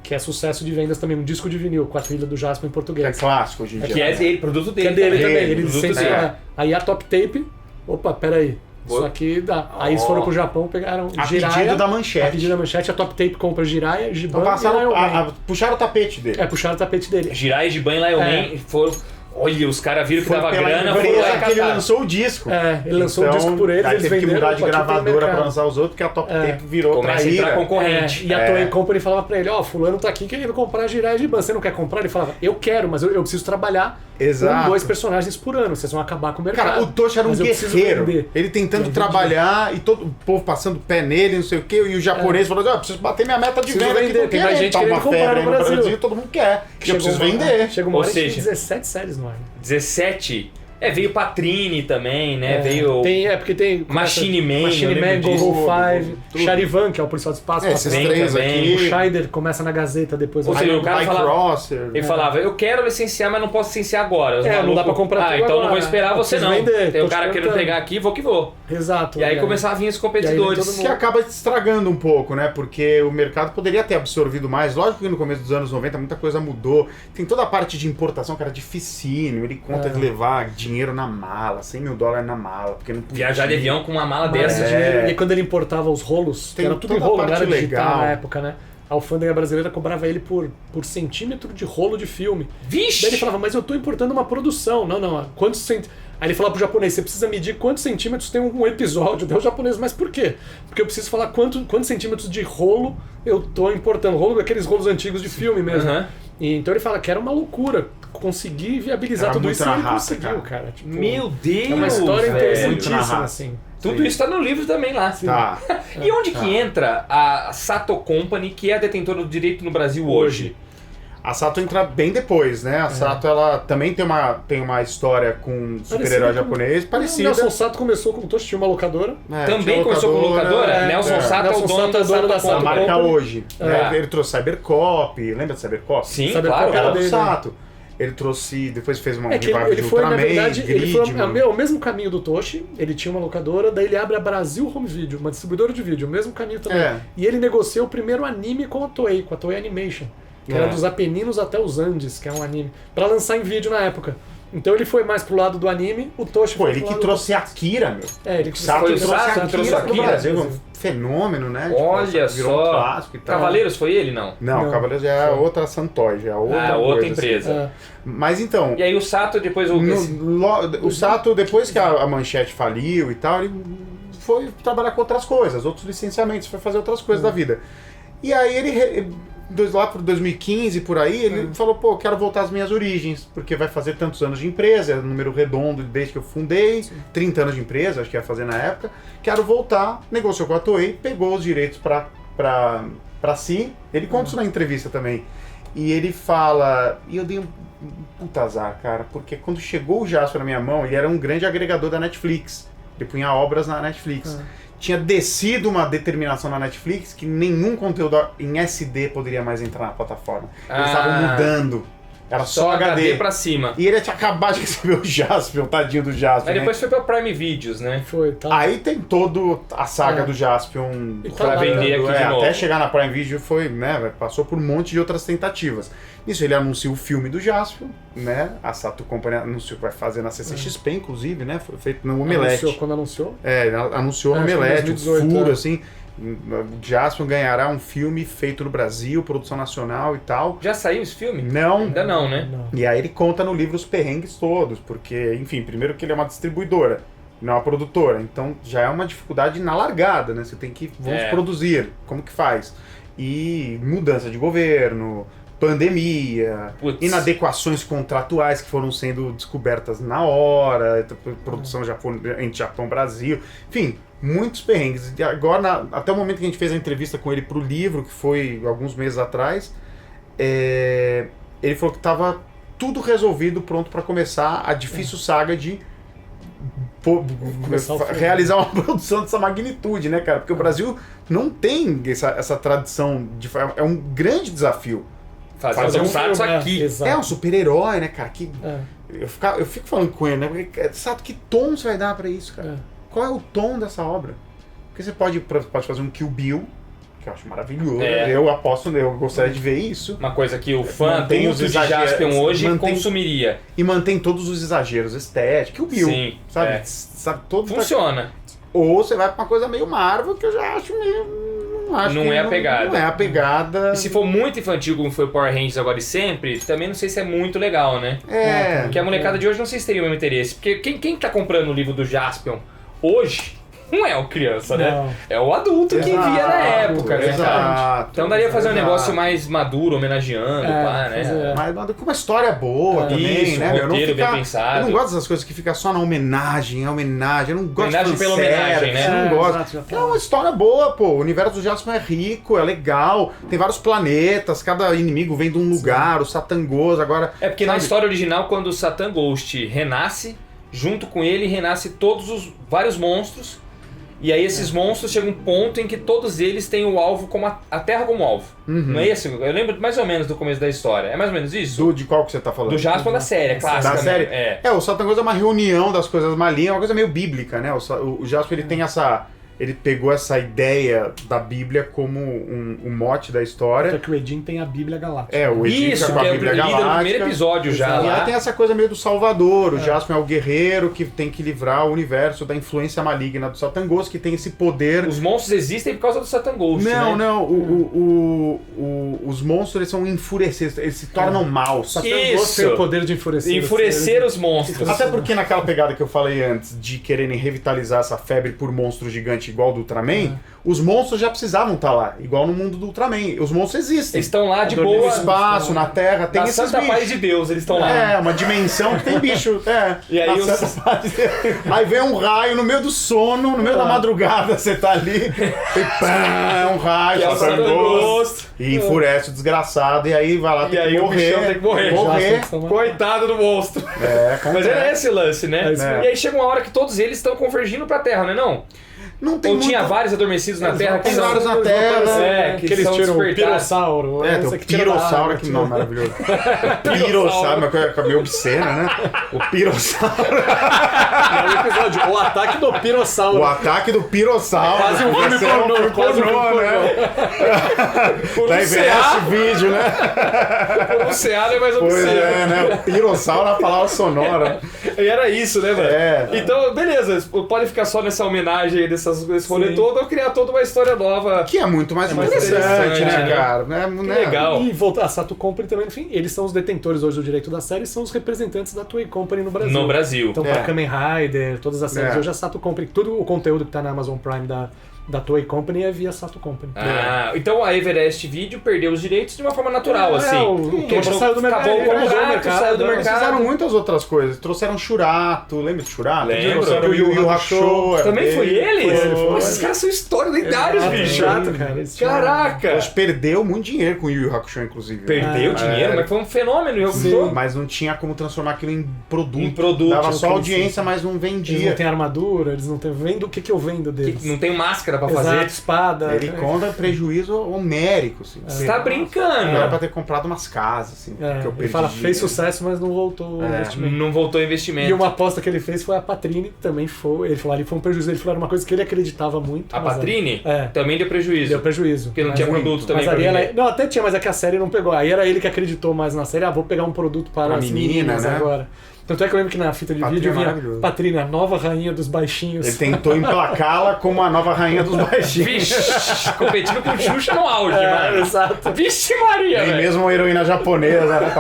Speaker 3: Que é sucesso de vendas também, um disco de vinil com a trilha do Jaspion em
Speaker 2: É
Speaker 3: português.
Speaker 2: clássico hoje em dia.
Speaker 1: Que é dele, produto
Speaker 3: Que
Speaker 1: dele.
Speaker 3: é dele também, ele
Speaker 1: produto
Speaker 3: licenciou.
Speaker 1: dele.
Speaker 3: É. Aí a Top Tape, opa, peraí, isso
Speaker 1: Vou-
Speaker 3: aqui dá. Aí eles foram pro Japão, pegaram
Speaker 2: A
Speaker 3: Jiraiya.
Speaker 2: pedido da Manchete.
Speaker 3: A pedido da Manchete, a Top Tape compra Jiraiya, Giban
Speaker 2: Então
Speaker 3: e Lion Man.
Speaker 2: puxaram o tapete dele.
Speaker 3: Puxaram o tapete dele.
Speaker 1: Jirai, Giban e Lion Man foram... Olha, os caras viram que
Speaker 2: Foi
Speaker 1: dava
Speaker 2: pela
Speaker 1: grana, foram lá
Speaker 2: empresa
Speaker 1: e
Speaker 2: que ele
Speaker 1: cataram.
Speaker 2: lançou o disco.
Speaker 3: Ele lançou o disco por eles,
Speaker 2: aí
Speaker 3: eles
Speaker 2: teve que
Speaker 3: venderam.
Speaker 2: mudar de
Speaker 3: opa, aqui tem
Speaker 2: gravadora pra
Speaker 3: mercado.
Speaker 2: lançar os outros, porque a Top Tape virou
Speaker 1: Começa a entrar
Speaker 2: traíra.
Speaker 1: concorrente.
Speaker 3: E a Toei Company falava pra ele, fulano tá aqui querendo comprar Jiraiya e Giban, você não quer comprar? Ele falava, eu quero, mas eu preciso trabalhar
Speaker 2: Exato.
Speaker 3: com 2 personagens por ano, vocês vão acabar com o mercado.
Speaker 2: Cara, o Toshi era um
Speaker 3: Mas eu preciso
Speaker 2: guerreiro.
Speaker 3: vender.
Speaker 2: Ele tentando
Speaker 3: Entendi.
Speaker 2: trabalhar e todo o povo passando o pé nele, não sei o quê, e o japonês falando, preciso bater minha meta de
Speaker 3: Preciso
Speaker 2: venda aqui,
Speaker 3: vender.
Speaker 2: tô
Speaker 3: Tem mais
Speaker 2: querendo.
Speaker 3: gente
Speaker 2: Tá uma
Speaker 3: querendo comprar
Speaker 2: febre aí
Speaker 3: no
Speaker 2: no
Speaker 3: Brasil.
Speaker 2: Brasil, todo mundo quer. Eu preciso vender.
Speaker 3: Chega uma
Speaker 1: Ou
Speaker 3: hora que tem
Speaker 1: seja,
Speaker 3: 17 séries no ar.
Speaker 1: 17. Veio Patrine também, né?
Speaker 3: É,
Speaker 1: Veio...
Speaker 3: porque tem...
Speaker 1: Machine Man,
Speaker 3: Machine
Speaker 1: eu
Speaker 3: Man,
Speaker 1: lembro disso.
Speaker 3: Go-Go 5,
Speaker 2: Tudo.
Speaker 3: Charivan, que é o policial do espaço.
Speaker 2: É, esses
Speaker 1: Vem
Speaker 2: três
Speaker 1: também.
Speaker 3: O
Speaker 2: aqui.
Speaker 3: Scheider começa na Gazeta depois.
Speaker 1: Ou seja, o cara falava-
Speaker 2: Crosser.
Speaker 1: Ele falava, eu quero licenciar, mas não posso licenciar agora. Os
Speaker 3: não
Speaker 1: malucos,
Speaker 3: dá pra comprar tudo
Speaker 1: então não
Speaker 3: agora,
Speaker 1: vou esperar
Speaker 3: eu
Speaker 1: você
Speaker 3: preciso
Speaker 1: não.
Speaker 3: vender,
Speaker 1: Tem um
Speaker 3: tô te
Speaker 1: cara querendo
Speaker 3: contando.
Speaker 1: pegar aqui, vou que vou.
Speaker 3: Exato.
Speaker 1: E aí começavam a vir os competidores.
Speaker 3: todo
Speaker 2: Que acaba estragando um pouco, né? Porque o mercado poderia ter absorvido mais. Lógico que no começo dos anos 90 muita coisa mudou. Tem toda a parte de importação que era dificílimo. Ele conta de levar dinheiro na mala, $100 mil na mala, porque não podia.
Speaker 1: Viajar de avião com uma mala
Speaker 3: Mas
Speaker 1: dessa.
Speaker 3: esse dinheiro- E quando ele importava os rolos, que
Speaker 2: Tem
Speaker 3: era tudo em
Speaker 2: toda a
Speaker 3: rolo, não
Speaker 2: parte
Speaker 3: era digital
Speaker 2: legal.
Speaker 3: na época, né? a alfândega brasileira cobrava ele por centímetro de rolo de filme.
Speaker 1: Vixe!
Speaker 3: Daí ele falava, mas eu tô importando uma produção. Não, quantos centímetros... Aí ele falava pro japonês, você precisa medir quantos centímetros tem um episódio. Daí o japonês, mas por quê? Porque eu preciso falar quantos centímetros de rolo eu tô importando. Rolo daqueles rolos antigos de filme mesmo.
Speaker 1: Uhum.
Speaker 3: E então ele fala que era uma loucura conseguir viabilizar
Speaker 2: Era
Speaker 3: tudo
Speaker 2: muito
Speaker 3: isso e
Speaker 2: na
Speaker 3: ele
Speaker 2: raça,
Speaker 3: conseguiu,
Speaker 2: cara.
Speaker 3: cara. Tipo,
Speaker 1: Meu Deus!
Speaker 3: é uma história
Speaker 1: velho.
Speaker 2: Muito na
Speaker 3: interessantíssima,
Speaker 2: raça.
Speaker 3: assim.
Speaker 1: Tudo isso tá no livro também lá.
Speaker 2: Tá.
Speaker 1: E onde que entra a Sato Company, que é a detentora do direito no Brasil hoje?
Speaker 2: A Sato entra bem depois, né? A Sato, ela também tem uma história com super-herói japonês
Speaker 3: O
Speaker 2: parecida.
Speaker 3: Nelson Sato começou como Toshi, tinha uma locadora.
Speaker 1: Também
Speaker 2: tinha
Speaker 1: começou com locadora? Nelson Sato é o
Speaker 3: Nelson
Speaker 1: dono
Speaker 3: Sato é
Speaker 1: da
Speaker 3: dono da
Speaker 1: Sato
Speaker 2: A
Speaker 3: Sato
Speaker 1: Company.
Speaker 2: marca
Speaker 3: Company.
Speaker 2: hoje. Né? Ele trouxe Cybercop, lembra de Cybercop?
Speaker 1: Sim,
Speaker 3: Sabe
Speaker 1: claro.
Speaker 3: qual
Speaker 2: Era
Speaker 3: era
Speaker 2: do
Speaker 3: dele,
Speaker 2: Sato. Ele trouxe, depois fez uma
Speaker 3: É que
Speaker 2: revival de
Speaker 3: ele foi, na
Speaker 2: Ultraman,
Speaker 3: verdade, ele foi
Speaker 2: Gridman.
Speaker 3: o mesmo caminho do Toshi, ele tinha uma locadora, daí ele abre a Brasil Home Video, uma distribuidora de vídeo, o mesmo caminho também.
Speaker 2: É.
Speaker 3: E ele negociou o primeiro anime com a Toei Animation, que era dos Apeninos até os Andes, que é um anime, pra lançar em vídeo na época. Então ele foi mais pro lado do anime, o Toshi
Speaker 2: Pô,
Speaker 3: foi
Speaker 2: ele
Speaker 3: pro
Speaker 2: que
Speaker 3: lado
Speaker 2: trouxe Akira, meu.
Speaker 3: ele que
Speaker 2: Sato
Speaker 1: Foi o
Speaker 2: trouxe
Speaker 1: Sato que trouxe
Speaker 2: Akira pro
Speaker 1: Akira.
Speaker 2: Brasil, um fenômeno, né?
Speaker 1: Olha
Speaker 2: virou um
Speaker 1: só.
Speaker 2: clássico e tal.
Speaker 1: Cavaleiros foi ele, não?
Speaker 2: Não,
Speaker 3: Não.
Speaker 2: Cavaleiros já é outra Santoy, já é outra
Speaker 1: Outra
Speaker 2: coisa,
Speaker 1: empresa.
Speaker 2: assim. Mas então,
Speaker 1: E aí o Sato depois o...
Speaker 2: o Sato, depois que a Manchete faliu e tal, ele foi trabalhar com outras coisas, outros licenciamentos, foi fazer outras coisas da vida. E aí lá por 2015, por aí, ele falou, pô, quero voltar às minhas origens, porque vai fazer tantos anos de empresa, é um número redondo desde que eu fundei, 30 anos de empresa, acho que ia fazer na época, quero voltar, negociou com a Toei, pegou os direitos pra si, ele conta isso na entrevista também, e ele fala, e eu dei um puta azar, cara, porque quando chegou o Jasper na minha mão, ele era um grande agregador da Netflix, ele punha obras na Netflix. Tinha descido uma determinação na Netflix que nenhum conteúdo em SD poderia mais entrar na plataforma. Eles estavam mudando. Era só HD
Speaker 1: pra cima.
Speaker 2: E ele tinha acabado de receber o Jaspion, o tadinho do Jaspion.
Speaker 1: Aí depois
Speaker 2: né?
Speaker 1: foi pra Prime Videos, né?
Speaker 3: Foi, tá.
Speaker 2: Aí tem toda a saga do Jaspion
Speaker 3: E tá
Speaker 1: Pra
Speaker 3: lá,
Speaker 1: vender aqui de novo.
Speaker 2: até chegar na Prime Video foi, né, passou por um monte de outras tentativas. Nisso ele anuncia o filme do Jaspion, né? A Sato Company anunciou que vai fazer na CCXP, inclusive, né? Foi feito no Omelete.
Speaker 3: Quando anunciou?
Speaker 2: Anunciou no
Speaker 3: Acho que em
Speaker 2: Omelete, o
Speaker 3: 2018,
Speaker 2: furo,
Speaker 3: é.
Speaker 2: assim. O Jaspion ganhará um filme feito no Brasil, produção nacional e tal.
Speaker 1: Já saiu esse filme?
Speaker 2: Não.
Speaker 1: Ainda não, né?
Speaker 3: Não.
Speaker 2: E aí ele conta no livro os perrengues todos, porque, enfim, primeiro que ele é uma distribuidora, não uma produtora, então já é uma dificuldade na largada, né? Você tem que, vamos produzir, como que faz? E mudança de governo, pandemia,
Speaker 1: Putz.
Speaker 2: inadequações contratuais que foram sendo descobertas na hora, produção entre Japão e Brasil, enfim, muitos perrengues. E agora, até o momento que a gente fez a entrevista com ele pro livro, que foi alguns meses atrás, ele falou que estava tudo resolvido, pronto para começar a difícil saga de realizar uma produção dessa magnitude, né, cara? Porque o Brasil não tem essa tradição, é um grande desafio.
Speaker 1: Fazer um Sato
Speaker 3: filme,
Speaker 1: aqui.
Speaker 3: exato.
Speaker 2: É um super-herói, né, cara?
Speaker 3: É.
Speaker 2: Eu fico falando com ele, né? Porque, Sato, que tom você vai dar pra isso, cara?
Speaker 3: É.
Speaker 2: Qual é o tom dessa obra? Porque você pode fazer um Kill Bill, que eu acho maravilhoso.
Speaker 1: É.
Speaker 2: Eu gostaria de ver isso.
Speaker 1: Uma coisa que o fã
Speaker 2: Mantém
Speaker 1: adulto
Speaker 2: os
Speaker 1: de Jaspion hoje
Speaker 2: mantém-
Speaker 1: consumiria.
Speaker 2: E mantém todos os exageros estéticos. Kill Bill,
Speaker 1: Sim,
Speaker 2: sabe?
Speaker 1: é.
Speaker 2: Sabe todo
Speaker 1: Funciona.
Speaker 2: Ou você vai pra uma coisa meio Marvel, que eu já acho meio...
Speaker 1: Não é a pegada.
Speaker 2: Não é a pegada.
Speaker 1: E se for muito infantil, como foi o Power Rangers agora e sempre, também não sei se é muito legal, né?
Speaker 2: É.
Speaker 1: Porque a molecada de hoje não sei se teria o mesmo interesse. Porque quem tá comprando o livro do Jaspion hoje não é o criança, né?
Speaker 3: Não.
Speaker 1: É o adulto que
Speaker 2: Exato,
Speaker 1: via na época, né, cara?
Speaker 2: exato,
Speaker 1: Então daria pra fazer um
Speaker 2: exato.
Speaker 1: negócio mais maduro, homenageando, pá, né?
Speaker 3: fazer-
Speaker 2: Mas com uma história boa também,
Speaker 1: Isso,
Speaker 2: né?
Speaker 1: um
Speaker 2: meu? Não
Speaker 1: roteiro bem
Speaker 2: fica-
Speaker 1: pensado.
Speaker 2: Eu não gosto dessas coisas que fica só na homenagem, Eu não gosto
Speaker 1: Homenagem
Speaker 2: de
Speaker 1: pela
Speaker 2: fanservice,
Speaker 1: homenagem, né?
Speaker 2: Eu não
Speaker 3: É,
Speaker 2: gosto.
Speaker 3: exato, já tá.
Speaker 2: É uma história boa, pô. O universo do Jaspion é rico, é legal. Tem vários planetas, cada inimigo vem de um lugar, o Satangos, agora...
Speaker 1: É porque na
Speaker 2: sabe?
Speaker 1: história original, quando o Satan Ghost renasce, junto com ele renasce todos os vários monstros. E aí esses monstros chegam a um ponto em que todos eles têm o alvo como a Terra como alvo. Não é esse? Eu lembro mais ou menos do começo da história. É mais ou menos isso?
Speaker 2: De qual que você tá falando?
Speaker 1: Do Jaspion da série, clássica.
Speaker 2: Da série?
Speaker 1: É.
Speaker 2: O Satangos é uma reunião das coisas malignas, uma coisa meio bíblica, né? O Jaspion ele tem ele pegou essa ideia da Bíblia como um mote da história.
Speaker 3: Só que o Edin tem a Bíblia Galáctica.
Speaker 2: O Edin
Speaker 1: Isso,
Speaker 2: fica com a
Speaker 1: que é
Speaker 2: Bíblia
Speaker 1: lida no
Speaker 2: Galáctica.
Speaker 1: primeiro episódio já
Speaker 2: E aí
Speaker 1: lá.
Speaker 2: tem essa coisa meio do Salvador. O Jaspion é o guerreiro que tem que livrar o universo da influência maligna do Satan Ghost, que tem esse poder.
Speaker 1: Os monstros existem por causa do Satan Ghost,
Speaker 2: Não,
Speaker 1: né?
Speaker 2: não. Os monstros eles são enfurecidos, eles se tornam maus.
Speaker 3: Satan
Speaker 1: Isso.
Speaker 3: Ghost tem o poder de enfurecer.
Speaker 1: Enfurecer os monstros.
Speaker 2: Até porque naquela pegada que eu falei antes, de quererem revitalizar essa febre por monstro gigante igual do Ultraman, os monstros já precisavam estar lá, igual no mundo do Ultraman. Os monstros existem.
Speaker 1: Eles estão lá de
Speaker 2: No
Speaker 1: boa.
Speaker 2: espaço, na Terra, tem
Speaker 1: Na
Speaker 2: esses
Speaker 1: Santa
Speaker 2: bichos.
Speaker 1: Paz de Deus, eles estão lá.
Speaker 2: Uma dimensão que tem bicho.
Speaker 1: E aí
Speaker 2: Na Santa Paz de Deus. Aí vem um raio no meio do sono, no meio da madrugada, você tá ali, e pá, um raio,
Speaker 1: Que é o
Speaker 2: Satan
Speaker 1: Satan
Speaker 2: Ghost,
Speaker 1: Ghost.
Speaker 2: e enfurece o desgraçado, e aí vai lá,
Speaker 1: E
Speaker 2: tem
Speaker 1: aí
Speaker 2: que
Speaker 1: o bichão
Speaker 2: morrer.
Speaker 1: tem que morrer.
Speaker 2: Morrer.
Speaker 1: Coitado do monstro. Mas
Speaker 2: Acontece.
Speaker 1: era esse o lance, né?
Speaker 3: É.
Speaker 1: E aí chega uma hora que todos eles estão convergindo pra Terra, não é não?
Speaker 2: Não tem
Speaker 1: Ou tinha
Speaker 2: muito-
Speaker 1: vários adormecidos na Terra que
Speaker 2: tem
Speaker 1: são...
Speaker 2: vários na Terra.
Speaker 1: É, que
Speaker 3: eles
Speaker 1: são
Speaker 3: tiram o
Speaker 1: despertados.
Speaker 3: pirossauro.
Speaker 2: Tem
Speaker 3: esse
Speaker 2: o
Speaker 3: aqui tira da
Speaker 2: pirossauro,
Speaker 3: água,
Speaker 2: que
Speaker 3: tira-
Speaker 2: nome maravilhoso. Pirossauro, uma coisa meio obscena, né? O pirossauro.
Speaker 3: É o episódio, o ataque do pirossauro.
Speaker 2: O ataque do pirossauro.
Speaker 3: Quase um filme
Speaker 2: Vai ser um
Speaker 3: pornô,
Speaker 2: filme
Speaker 3: quase um
Speaker 2: pornô,
Speaker 3: filme
Speaker 2: né?
Speaker 1: Por
Speaker 2: Da
Speaker 1: um
Speaker 2: Everest
Speaker 1: CA,
Speaker 2: vídeo, né?
Speaker 1: por um CA é mais
Speaker 2: Pois
Speaker 1: obsceno.
Speaker 2: é, né? O pirossauro é a palavra sonora.
Speaker 1: E era isso, né, velho?
Speaker 2: É.
Speaker 1: Então, beleza, pode ficar só nessa homenagem aí desse rolê
Speaker 3: Sim.
Speaker 1: todo ou criar toda uma história nova.
Speaker 2: Que é muito mais
Speaker 1: mais
Speaker 2: interessante,
Speaker 1: interessante,
Speaker 2: né,
Speaker 1: né?
Speaker 2: cara?
Speaker 1: legal.
Speaker 3: E voltar a Sato Company também, enfim, eles são os detentores hoje do direito da série e são os representantes da Toei Company no Brasil.
Speaker 1: No Brasil.
Speaker 3: Então,
Speaker 2: É.
Speaker 3: pra Kamen Rider, todas as séries,
Speaker 2: É.
Speaker 3: hoje a Sato Company, todo o conteúdo que tá na Amazon Prime da Toei Company é via Sato Company.
Speaker 1: Ah, então a Everest Video perdeu os direitos de uma forma natural, assim.
Speaker 3: o Tocha saiu do mercado.
Speaker 1: Acabou o
Speaker 3: Mudou o
Speaker 1: contrato,
Speaker 3: mercado,
Speaker 1: saiu do
Speaker 3: né?
Speaker 2: Eles fizeram
Speaker 1: mercado.
Speaker 2: muitas outras coisas. Trouxeram Shurato, lembra de Shurato?
Speaker 1: Lembro.
Speaker 2: Trouxeram o Yu Yu Hakusho. era
Speaker 1: Também foi
Speaker 2: dele.
Speaker 1: eles?
Speaker 2: Foi.
Speaker 1: Pô, esses caras são histórias lendárias,
Speaker 3: Ah,
Speaker 1: bicho.
Speaker 3: chato, cara. Eles tinham-
Speaker 1: Caraca!
Speaker 2: Mas perdeu muito dinheiro com o Yu Yu Hakusho, inclusive.
Speaker 1: Perdeu
Speaker 3: Ah,
Speaker 1: dinheiro,
Speaker 2: é.
Speaker 1: mas foi um fenômeno. Eu
Speaker 2: Sim,
Speaker 1: gostou.
Speaker 2: mas não tinha como transformar aquilo em produto.
Speaker 1: Em produto,
Speaker 2: Dava
Speaker 1: não
Speaker 2: só
Speaker 3: tem
Speaker 2: audiência,
Speaker 3: sim.
Speaker 2: mas não
Speaker 3: Eles
Speaker 2: vendia.
Speaker 3: não têm armadura, eles não têm. Vendo o que eu vendo deles.
Speaker 1: Não tem máscara pra
Speaker 3: Exato,
Speaker 1: fazer.
Speaker 3: espada.
Speaker 2: Ele conta prejuízo homérico, assim.
Speaker 1: Você tá brincando.
Speaker 2: Era pra ter comprado umas casas, assim. que eu
Speaker 3: Ele
Speaker 2: perdi
Speaker 3: fala, fez
Speaker 2: dinheiro.
Speaker 3: sucesso, mas não voltou o investimento.
Speaker 1: Não voltou investimento.
Speaker 3: E uma aposta que ele fez foi a Patrine, que também foi. Ele falou ali, foi um prejuízo. Ele falou, era uma coisa que ele acreditava muito.
Speaker 1: A
Speaker 3: mas
Speaker 1: Patrine
Speaker 3: É.
Speaker 1: também deu prejuízo.
Speaker 3: Deu prejuízo.
Speaker 1: Porque não
Speaker 3: Mas
Speaker 1: tinha
Speaker 3: muito.
Speaker 1: produto também
Speaker 3: Mas
Speaker 1: pra
Speaker 3: ali
Speaker 1: vender.
Speaker 3: não, até tinha, mas é que a série não pegou. Aí era ele que acreditou mais na série. Vou pegar um produto para
Speaker 2: Pra
Speaker 3: as
Speaker 2: menina,
Speaker 3: meninas
Speaker 2: né?
Speaker 3: agora. Tanto é que eu lembro que na fita de
Speaker 2: Patrine
Speaker 3: vídeo
Speaker 2: é
Speaker 3: vinha
Speaker 2: maravilhoso.
Speaker 3: Patrine, a nova rainha dos baixinhos.
Speaker 2: Ele tentou emplacá-la como a nova rainha dos baixinhos.
Speaker 1: Vixe, competindo com o Xuxa no auge, mano.
Speaker 3: Exato.
Speaker 1: Vixe Maria,
Speaker 2: E
Speaker 1: velho.
Speaker 2: mesmo uma heroína japonesa, né?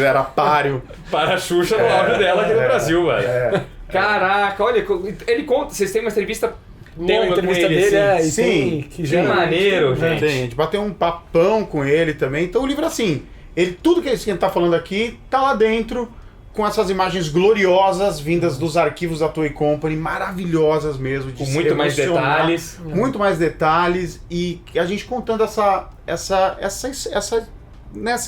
Speaker 2: Era páreo.
Speaker 1: Para a Xuxa no auge dela aqui no Brasil, velho.
Speaker 2: É.
Speaker 1: Caraca, olha, ele conta, vocês têm uma entrevista longa
Speaker 3: Tem uma entrevista
Speaker 1: com ele,
Speaker 3: dele,
Speaker 1: assim.
Speaker 3: e
Speaker 2: Sim.
Speaker 3: tem que
Speaker 1: Que
Speaker 3: gera
Speaker 1: maneiro, gente.
Speaker 2: Tem, a gente bateu um papão com ele também. Então o livro, assim, tudo que a gente tá falando aqui tá lá dentro, com essas imagens gloriosas vindas dos arquivos da Toei Company, maravilhosas mesmo. De
Speaker 1: Com
Speaker 2: se
Speaker 1: muito mais
Speaker 2: emocionar.
Speaker 1: detalhes.
Speaker 2: Muito mais detalhes. E a gente contando essa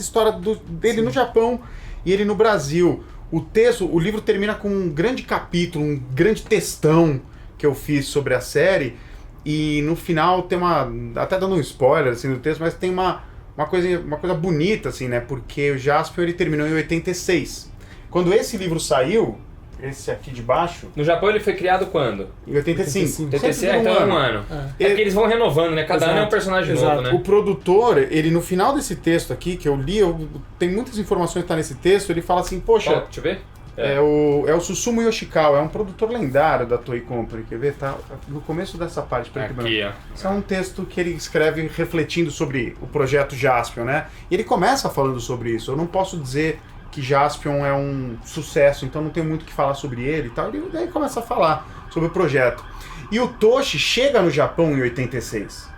Speaker 2: história dele no Japão e ele no Brasil. O livro termina com um grande capítulo, um grande textão que eu fiz sobre a série. E no final tem até dando um spoiler assim, do texto, mas tem uma coisa bonita, assim, né? Porque o Jaspion ele terminou em 86. Quando esse livro saiu, esse aqui de baixo,
Speaker 1: No Japão ele foi criado quando?
Speaker 2: em 85.
Speaker 3: 85.
Speaker 1: TTC,
Speaker 2: Sempre
Speaker 1: então
Speaker 2: dura
Speaker 1: é um ano. É porque eles vão renovando, né? Cada ano é um
Speaker 3: Exato.
Speaker 1: personagem
Speaker 3: Exato.
Speaker 1: novo, né?
Speaker 2: O produtor, ele no final desse texto aqui, que eu li, tem muitas informações que tá nesse texto, ele fala assim, poxa,
Speaker 1: Ó, deixa eu ver.
Speaker 2: é o Susumu Yoshikawa, é um produtor lendário da Toei Company, quer ver? Tá no começo dessa parte, preto e branco.
Speaker 1: Aqui, ó.
Speaker 2: Isso é um texto que ele escreve refletindo sobre o projeto Jaspion, né? E ele começa falando sobre isso. Eu não posso dizer que Jaspion é um sucesso, então não tenho muito o que falar sobre ele e tal. Ele daí começa a falar sobre o projeto. E o Toshi chega no Japão em 86.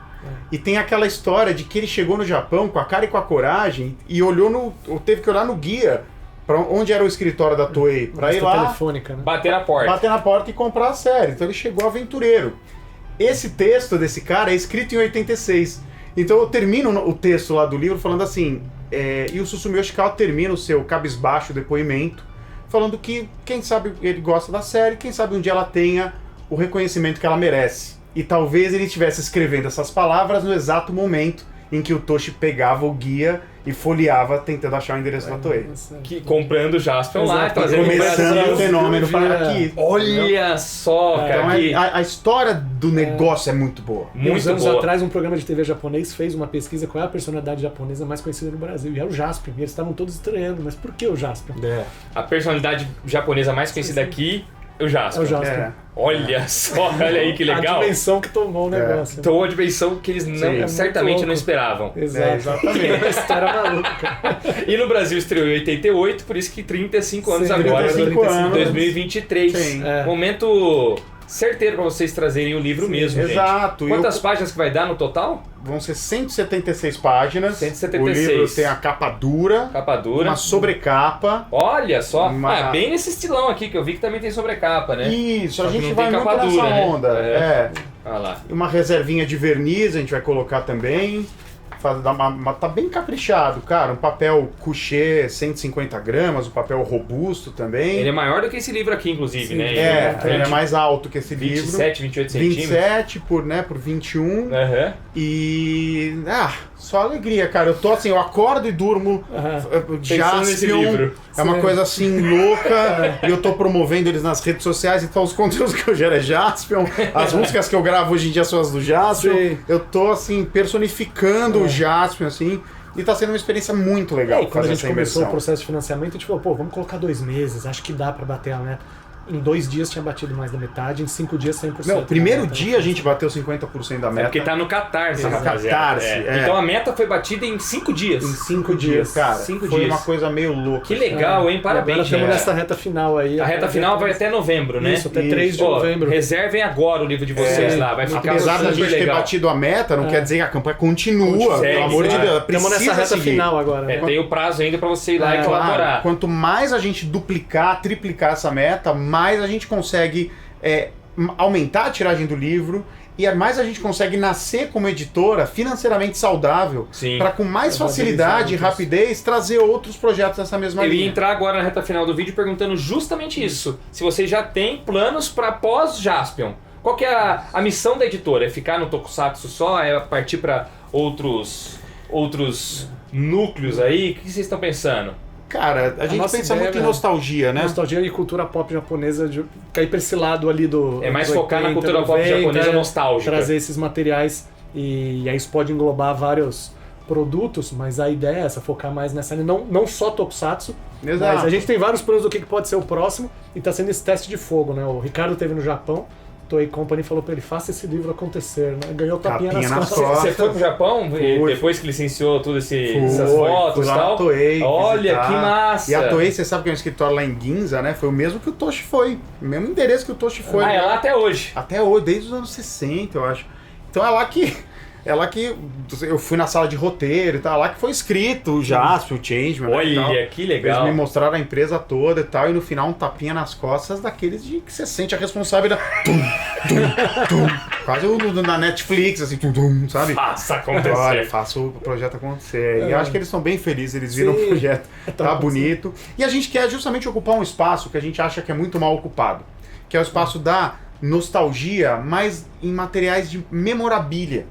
Speaker 2: E tem aquela história de que ele chegou no Japão com a cara e com a coragem e teve que olhar no guia para onde era o escritório da Toei, para ir
Speaker 3: lista
Speaker 2: lá
Speaker 3: telefônica, né?
Speaker 1: Bater na porta.
Speaker 2: bater na porta e comprar a série. Então ele chegou aventureiro. Esse texto desse cara é escrito em 86. Então eu termino o texto lá do livro falando assim, e o Susumu Yoshikawa termina o seu cabisbaixo depoimento falando que, quem sabe ele gosta da série, quem sabe um dia ela tenha o reconhecimento que ela merece. E talvez ele estivesse escrevendo essas palavras no exato momento em que o Toshi pegava o guia e folheava tentando achar o endereço da Toei.
Speaker 1: Comprando o Jaspion lá,
Speaker 3: Exato.
Speaker 1: trazendo pro
Speaker 2: Começando
Speaker 1: Brasil.
Speaker 2: o fenômeno para
Speaker 3: Vira-
Speaker 2: aqui.
Speaker 1: Olha só, cara.
Speaker 2: Então
Speaker 1: que
Speaker 2: a história do negócio é muito boa.
Speaker 3: E uns
Speaker 1: muito
Speaker 3: anos
Speaker 1: boa.
Speaker 3: atrás, um programa de TV japonês fez uma pesquisa qual é a personalidade japonesa mais conhecida no Brasil. E era o Jaspion. E eles estavam todos estranhando, mas por que o Jaspion?
Speaker 1: A personalidade japonesa mais conhecida aqui é o
Speaker 3: É
Speaker 1: Jaspion.
Speaker 3: o Jaspion.
Speaker 2: É.
Speaker 1: Olha só, olha aí que
Speaker 3: A
Speaker 1: legal.
Speaker 3: dimensão que tomou o negócio.
Speaker 1: Então, a dimensão que eles não,
Speaker 3: Sim. É
Speaker 1: certamente
Speaker 3: muito
Speaker 1: não
Speaker 3: louco.
Speaker 1: esperavam.
Speaker 3: Exato.
Speaker 2: exatamente.
Speaker 3: Uma história maluca, cara.
Speaker 1: E no Brasil estreou em 88, por isso que 35 anos
Speaker 3: Sim,
Speaker 1: agora,
Speaker 2: 35 anos.
Speaker 1: 2023.
Speaker 2: Sim.
Speaker 3: É.
Speaker 1: Momento certeiro para vocês trazerem o livro mesmo, gente.
Speaker 2: Exato.
Speaker 1: Quantas páginas que vai dar no total?
Speaker 2: Vão ser 176 páginas.
Speaker 1: 176.
Speaker 2: O livro tem a capa dura,
Speaker 1: Capa dura.
Speaker 2: uma sobrecapa.
Speaker 1: Olha só,
Speaker 2: Uma-
Speaker 1: bem nesse estilão aqui, que eu vi que também tem sobrecapa, né?
Speaker 2: Isso, a
Speaker 1: Só que
Speaker 2: gente
Speaker 1: não
Speaker 2: vai
Speaker 1: tem
Speaker 2: muito
Speaker 1: capa
Speaker 2: nessa
Speaker 1: dura, né?
Speaker 2: onda.
Speaker 1: É. Olha lá.
Speaker 2: E uma reservinha de verniz a gente vai colocar também. Tá bem caprichado, cara. Um papel couché 150 gramas, um papel robusto também.
Speaker 1: Ele é maior do que esse livro aqui, inclusive,
Speaker 3: Sim.
Speaker 1: né?
Speaker 2: Ele é mais alto que esse livro.
Speaker 1: 27, 28 centímetros.
Speaker 2: 27 por 21.
Speaker 1: Aham.
Speaker 2: E. Só alegria, cara. Eu tô assim, eu acordo e durmo.
Speaker 1: Pensando nesse
Speaker 2: Jaspion.
Speaker 1: livro.
Speaker 2: É uma
Speaker 3: Sim.
Speaker 2: coisa assim louca. E eu tô promovendo eles nas redes sociais. Então os conteúdos que eu gero é Jaspion. As músicas que eu gravo hoje em dia são as do Jaspion.
Speaker 3: Sim.
Speaker 2: Eu tô assim, personificando o Jaspion, assim. E tá sendo uma experiência muito legal.
Speaker 3: E quando a
Speaker 2: fazer
Speaker 3: gente
Speaker 2: essa
Speaker 3: começou o
Speaker 2: imersão.
Speaker 3: processo de financiamento, a gente falou, pô, vamos colocar 2 meses, acho que dá pra bater a meta. Em 2 dias tinha batido mais da metade, em 5 dias 100%.
Speaker 2: Não, primeiro
Speaker 3: da meta.
Speaker 2: dia a gente bateu 50% da
Speaker 1: É
Speaker 2: meta.
Speaker 1: porque tá no Catarse,
Speaker 2: Tá no
Speaker 1: rapaziada.
Speaker 2: Catarse, é.
Speaker 1: Então a meta foi batida em 5 dias.
Speaker 2: Em 5 dias, cara.
Speaker 1: 5
Speaker 2: Foi
Speaker 1: dias.
Speaker 2: uma coisa meio louca.
Speaker 1: Que legal, hein? Parabéns,
Speaker 3: Agora estamos
Speaker 1: gente.
Speaker 3: nessa reta final aí.
Speaker 1: A reta final vai até novembro, né?
Speaker 3: Isso, até
Speaker 2: Isso.
Speaker 3: 3 de
Speaker 1: Pô,
Speaker 3: novembro.
Speaker 1: reservem agora o livro de vocês
Speaker 3: É,
Speaker 1: lá. Vai ficar
Speaker 2: Apesar da
Speaker 1: super
Speaker 2: gente ter
Speaker 1: legal.
Speaker 2: batido a meta, não quer dizer que a campanha continua,
Speaker 1: Segue,
Speaker 2: pelo amor de
Speaker 1: vai.
Speaker 2: Deus.
Speaker 3: Estamos
Speaker 2: Precisa
Speaker 3: nessa reta
Speaker 2: seguir.
Speaker 3: final agora.
Speaker 1: É,
Speaker 3: Né?
Speaker 1: tem o prazo ainda pra você ir lá e
Speaker 2: Claro,
Speaker 1: colaborar.
Speaker 2: quanto mais a gente duplicar, triplicar essa meta, mais a gente consegue aumentar a tiragem do livro e mais a gente consegue nascer como editora financeiramente saudável
Speaker 1: Sim.
Speaker 2: para com mais
Speaker 3: Pra
Speaker 2: facilidade e
Speaker 3: valorizar
Speaker 2: rapidez trazer outros projetos nessa mesma
Speaker 1: Eu ia
Speaker 2: linha.
Speaker 1: entrar agora na reta final do vídeo perguntando justamente isso. Se vocês já têm planos para pós-Jaspion. Qual que é a missão da editora? É ficar no Tokusatsu só? É partir para outros núcleos aí? O que vocês estão pensando?
Speaker 2: Cara, a gente
Speaker 3: nossa
Speaker 2: pensa
Speaker 3: ideia
Speaker 2: muito em
Speaker 3: é-
Speaker 2: nostalgia, né?
Speaker 3: Nostalgia e cultura pop japonesa, de cair pra esse lado ali do.
Speaker 1: É mais
Speaker 3: dos
Speaker 1: focar na
Speaker 3: 80,
Speaker 1: cultura pop
Speaker 3: 90,
Speaker 1: japonesa nostálgica.
Speaker 3: Trazer esses materiais e aí isso pode englobar vários produtos, mas a ideia é essa, focar mais nessa linha. Não só Tokusatsu,
Speaker 2: Exato.
Speaker 3: mas a gente tem vários planos do que pode ser o próximo e tá sendo esse teste de fogo, né? O Ricardo teve no Japão, Toei Company falou pra ele, faça esse livro acontecer, né? Ganhou tapinha
Speaker 2: Tapinha
Speaker 3: nas
Speaker 2: nas
Speaker 3: costas.
Speaker 2: costas.
Speaker 1: Você foi pro Japão
Speaker 2: Fui.
Speaker 1: depois que licenciou tudo essas
Speaker 2: Foi,
Speaker 1: fotos
Speaker 2: fui
Speaker 1: e
Speaker 2: lá
Speaker 1: tal?
Speaker 2: na Toei
Speaker 1: Olha,
Speaker 2: visitar.
Speaker 1: que massa!
Speaker 2: E a Toei, você sabe que é um escritório lá em Ginza, né? Foi o mesmo que o Toshi foi. O mesmo endereço que o Toshi foi.
Speaker 1: Ah, é lá até hoje.
Speaker 2: Até hoje, desde os anos 60, eu acho. Então é lá que eu fui na sala de roteiro e tal, lá que foi escrito o Jaspion, o Changeman. né, e tal.
Speaker 1: Olha, que
Speaker 2: Eles
Speaker 1: legal.
Speaker 2: me mostraram a empresa toda e tal, e no final um tapinha nas costas daqueles de que você sente a responsabilidade. Quase na Netflix, assim, sabe?
Speaker 1: Faça acontecer.
Speaker 2: Olha, faço o projeto acontecer. E eu acho que eles estão bem felizes, eles viram
Speaker 3: Sim.
Speaker 2: o projeto, tá
Speaker 3: Tá
Speaker 2: bonito. E a gente quer justamente ocupar um espaço que a gente acha que é muito mal ocupado, que é o espaço da nostalgia, mas em materiais de memorabilia.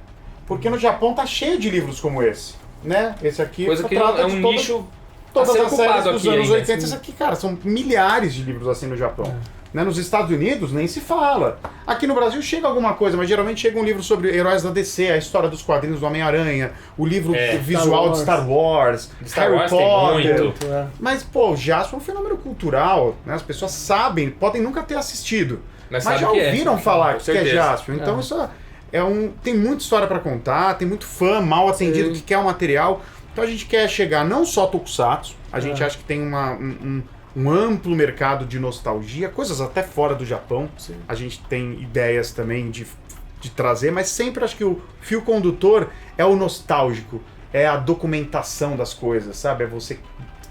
Speaker 2: Porque no Japão tá cheio de livros como esse, né? Esse aqui
Speaker 1: Coisa que
Speaker 2: trata
Speaker 1: é
Speaker 2: de
Speaker 1: um
Speaker 2: todas-
Speaker 1: nicho a
Speaker 2: todas
Speaker 1: ser
Speaker 2: as séries
Speaker 1: ocupado
Speaker 2: dos
Speaker 1: aqui
Speaker 2: anos
Speaker 1: ainda.
Speaker 2: 80. Isso aqui, cara, são milhares de livros assim no Japão. Né? Nos Estados Unidos nem se fala. Aqui no Brasil chega alguma coisa, mas geralmente chega um livro sobre heróis da DC, a história dos quadrinhos do Homem-Aranha, o livro visual de Star Wars,
Speaker 1: Star
Speaker 2: Harry
Speaker 1: Wars tem
Speaker 2: Potter.
Speaker 1: muito.
Speaker 3: É.
Speaker 2: Mas, pô, o Jaspion é um fenômeno cultural, né? As pessoas sabem, podem nunca ter assistido,
Speaker 1: Mas
Speaker 2: mas
Speaker 1: sabe
Speaker 2: já
Speaker 1: o que é.
Speaker 2: ouviram falar
Speaker 1: Com
Speaker 2: que é
Speaker 1: certeza.
Speaker 2: Jaspion. Então isso tem muita história pra contar, tem muito fã mal atendido
Speaker 3: Sim.
Speaker 2: que quer o material. Então a gente quer chegar não só Tokusatsu, a gente acha que tem um amplo mercado de nostalgia, coisas até fora do Japão.
Speaker 3: Sim.
Speaker 2: A gente tem ideias também de trazer, mas sempre acho que o fio condutor é o nostálgico, é a documentação das coisas, sabe? É você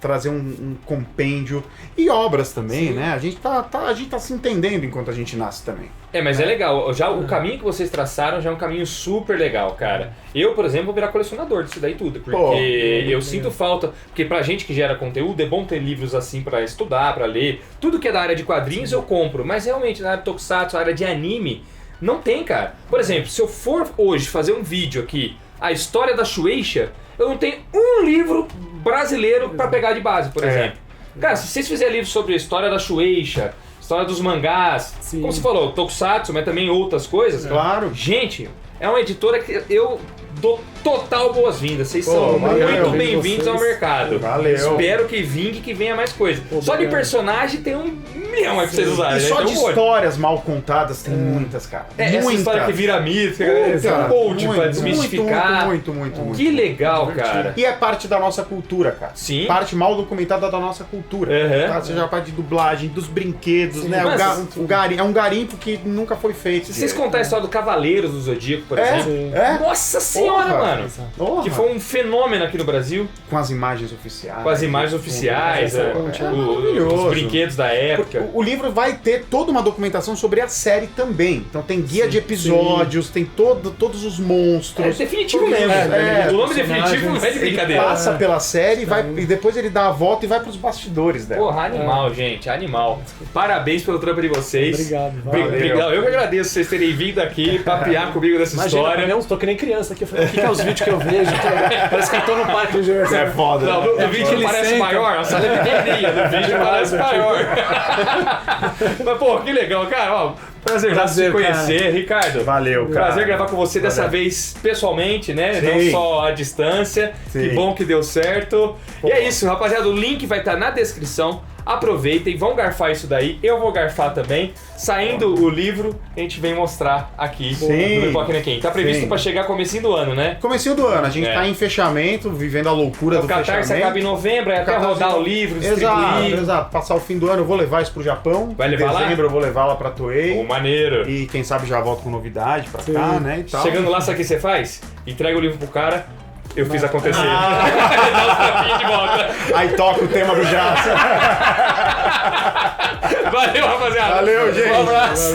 Speaker 2: trazer um compêndio e obras também, né? A gente tá se entendendo enquanto a gente nasce também.
Speaker 1: Mas é legal. Já o caminho que vocês traçaram já é um caminho super legal, cara. Eu, por exemplo, vou virar colecionador disso daí tudo, porque
Speaker 2: Pô,
Speaker 1: eu sinto falta, porque pra gente que gera conteúdo é bom ter livros assim pra estudar, pra ler. Tudo que é da área de quadrinhos eu compro, mas realmente na área de Tokusatsu, na área de anime, não tem, cara. Por exemplo, se eu for hoje fazer um vídeo aqui, a história da Shueisha, eu não tenho um livro brasileiro pra pegar de base, por exemplo. Cara, se vocês fizerem livros sobre a história da Shueisha, história dos mangás,
Speaker 3: Sim.
Speaker 1: como você falou, Tokusatsu, mas também outras coisas.
Speaker 2: Claro.
Speaker 1: Gente, é uma editora que eu dou total boas-vindas. Vocês
Speaker 2: Pô,
Speaker 1: são
Speaker 2: valeu.
Speaker 1: muito bem-vindos ao mercado.
Speaker 2: Valeu.
Speaker 1: Espero que vingue, que venha mais coisa. Só de personagem tem 1 milhão aí pra vocês usarem.
Speaker 2: E
Speaker 1: né?
Speaker 2: só
Speaker 1: Tem
Speaker 2: de
Speaker 1: um monte.
Speaker 2: histórias mal contadas tem muitas, cara.
Speaker 1: Essa
Speaker 2: muitas.
Speaker 1: história que vira mito, tem um monte pra desmistificar.
Speaker 2: Muito.
Speaker 1: Que legal, cara.
Speaker 2: E é parte da nossa cultura, cara.
Speaker 1: Sim.
Speaker 2: Parte mal documentada da nossa cultura.
Speaker 1: Uhum.
Speaker 2: Tá? Seja a parte de dublagem, dos brinquedos, né?
Speaker 1: Mas-
Speaker 2: É um garimpo que nunca foi feito.
Speaker 1: Se vocês contarem a história do Cavaleiros do Zodíaco, por exemplo.
Speaker 3: Sim.
Speaker 1: Nossa senhora,
Speaker 2: Porra.
Speaker 1: mano.
Speaker 2: Porra.
Speaker 1: Que foi um fenômeno aqui no Brasil.
Speaker 2: Com as imagens oficiais.
Speaker 1: Com as imagens oficiais,
Speaker 2: maravilhoso.
Speaker 1: os brinquedos da época.
Speaker 2: O livro vai ter toda uma documentação sobre a série também. Então tem guia de episódios, tem todos os
Speaker 1: É
Speaker 2: monstros.
Speaker 1: definitivo mesmo. O nome definitivo não é de
Speaker 2: Ele
Speaker 1: brincadeira.
Speaker 2: passa pela série e depois ele dá a volta e vai pros bastidores dela.
Speaker 1: Porra, animal, gente, animal. Parabéns pelo trampo de vocês.
Speaker 3: Obrigado.
Speaker 1: Obrigado. Eu que agradeço vocês terem vindo aqui papear comigo dessa
Speaker 3: Imagina,
Speaker 1: história.
Speaker 3: eu tô que nem criança aqui. Eu falei, o que é os vídeos que eu vejo? Parece que eu tô no parque de diversão.
Speaker 2: É foda.
Speaker 1: Não,
Speaker 2: né?
Speaker 1: no vídeo parece maior, a sala é pequenininha, no vídeo parece maior. Mas, pô, que legal, cara. Ó, prazer te conhecer, Ricardo.
Speaker 2: Valeu, cara.
Speaker 1: Prazer gravar com você dessa vez pessoalmente, né?
Speaker 2: Sim.
Speaker 1: Não só à distância.
Speaker 2: Sim.
Speaker 1: Que bom que deu certo. E é isso, rapaziada. O link vai estar na descrição. Aproveitem, vão garfar isso daí. Eu vou garfar também. Saindo o livro, a gente vem mostrar aqui
Speaker 2: Sim.
Speaker 1: no Pipoca Neném. Tá previsto
Speaker 2: Sim.
Speaker 1: pra chegar comecinho do ano, né?
Speaker 2: Comecinho do ano, a gente
Speaker 1: É.
Speaker 2: tá em fechamento, vivendo a loucura
Speaker 1: O
Speaker 2: do
Speaker 1: Catarse
Speaker 2: fechamento.
Speaker 1: acaba em novembro, aí até
Speaker 2: Catarse-
Speaker 1: rodar o livro, distribuir.
Speaker 2: Exato. Passar o fim do ano, eu vou levar isso pro Japão.
Speaker 1: Vai levar
Speaker 2: em
Speaker 1: lá?
Speaker 2: dezembro eu vou levar lá pra
Speaker 1: Ô,
Speaker 2: Toei.
Speaker 1: maneiro.
Speaker 2: E quem sabe já volto com novidade pra cá, né? E tal.
Speaker 1: Chegando lá, sabe o que você faz? Entrega o livro pro cara, eu fiz acontecer.
Speaker 2: Ah.
Speaker 1: Dá os tapinhos de volta.
Speaker 2: Aí toca o tema do Jaça.
Speaker 1: Valeu, rapaziada.
Speaker 2: Valeu, gente.
Speaker 1: Um abraço.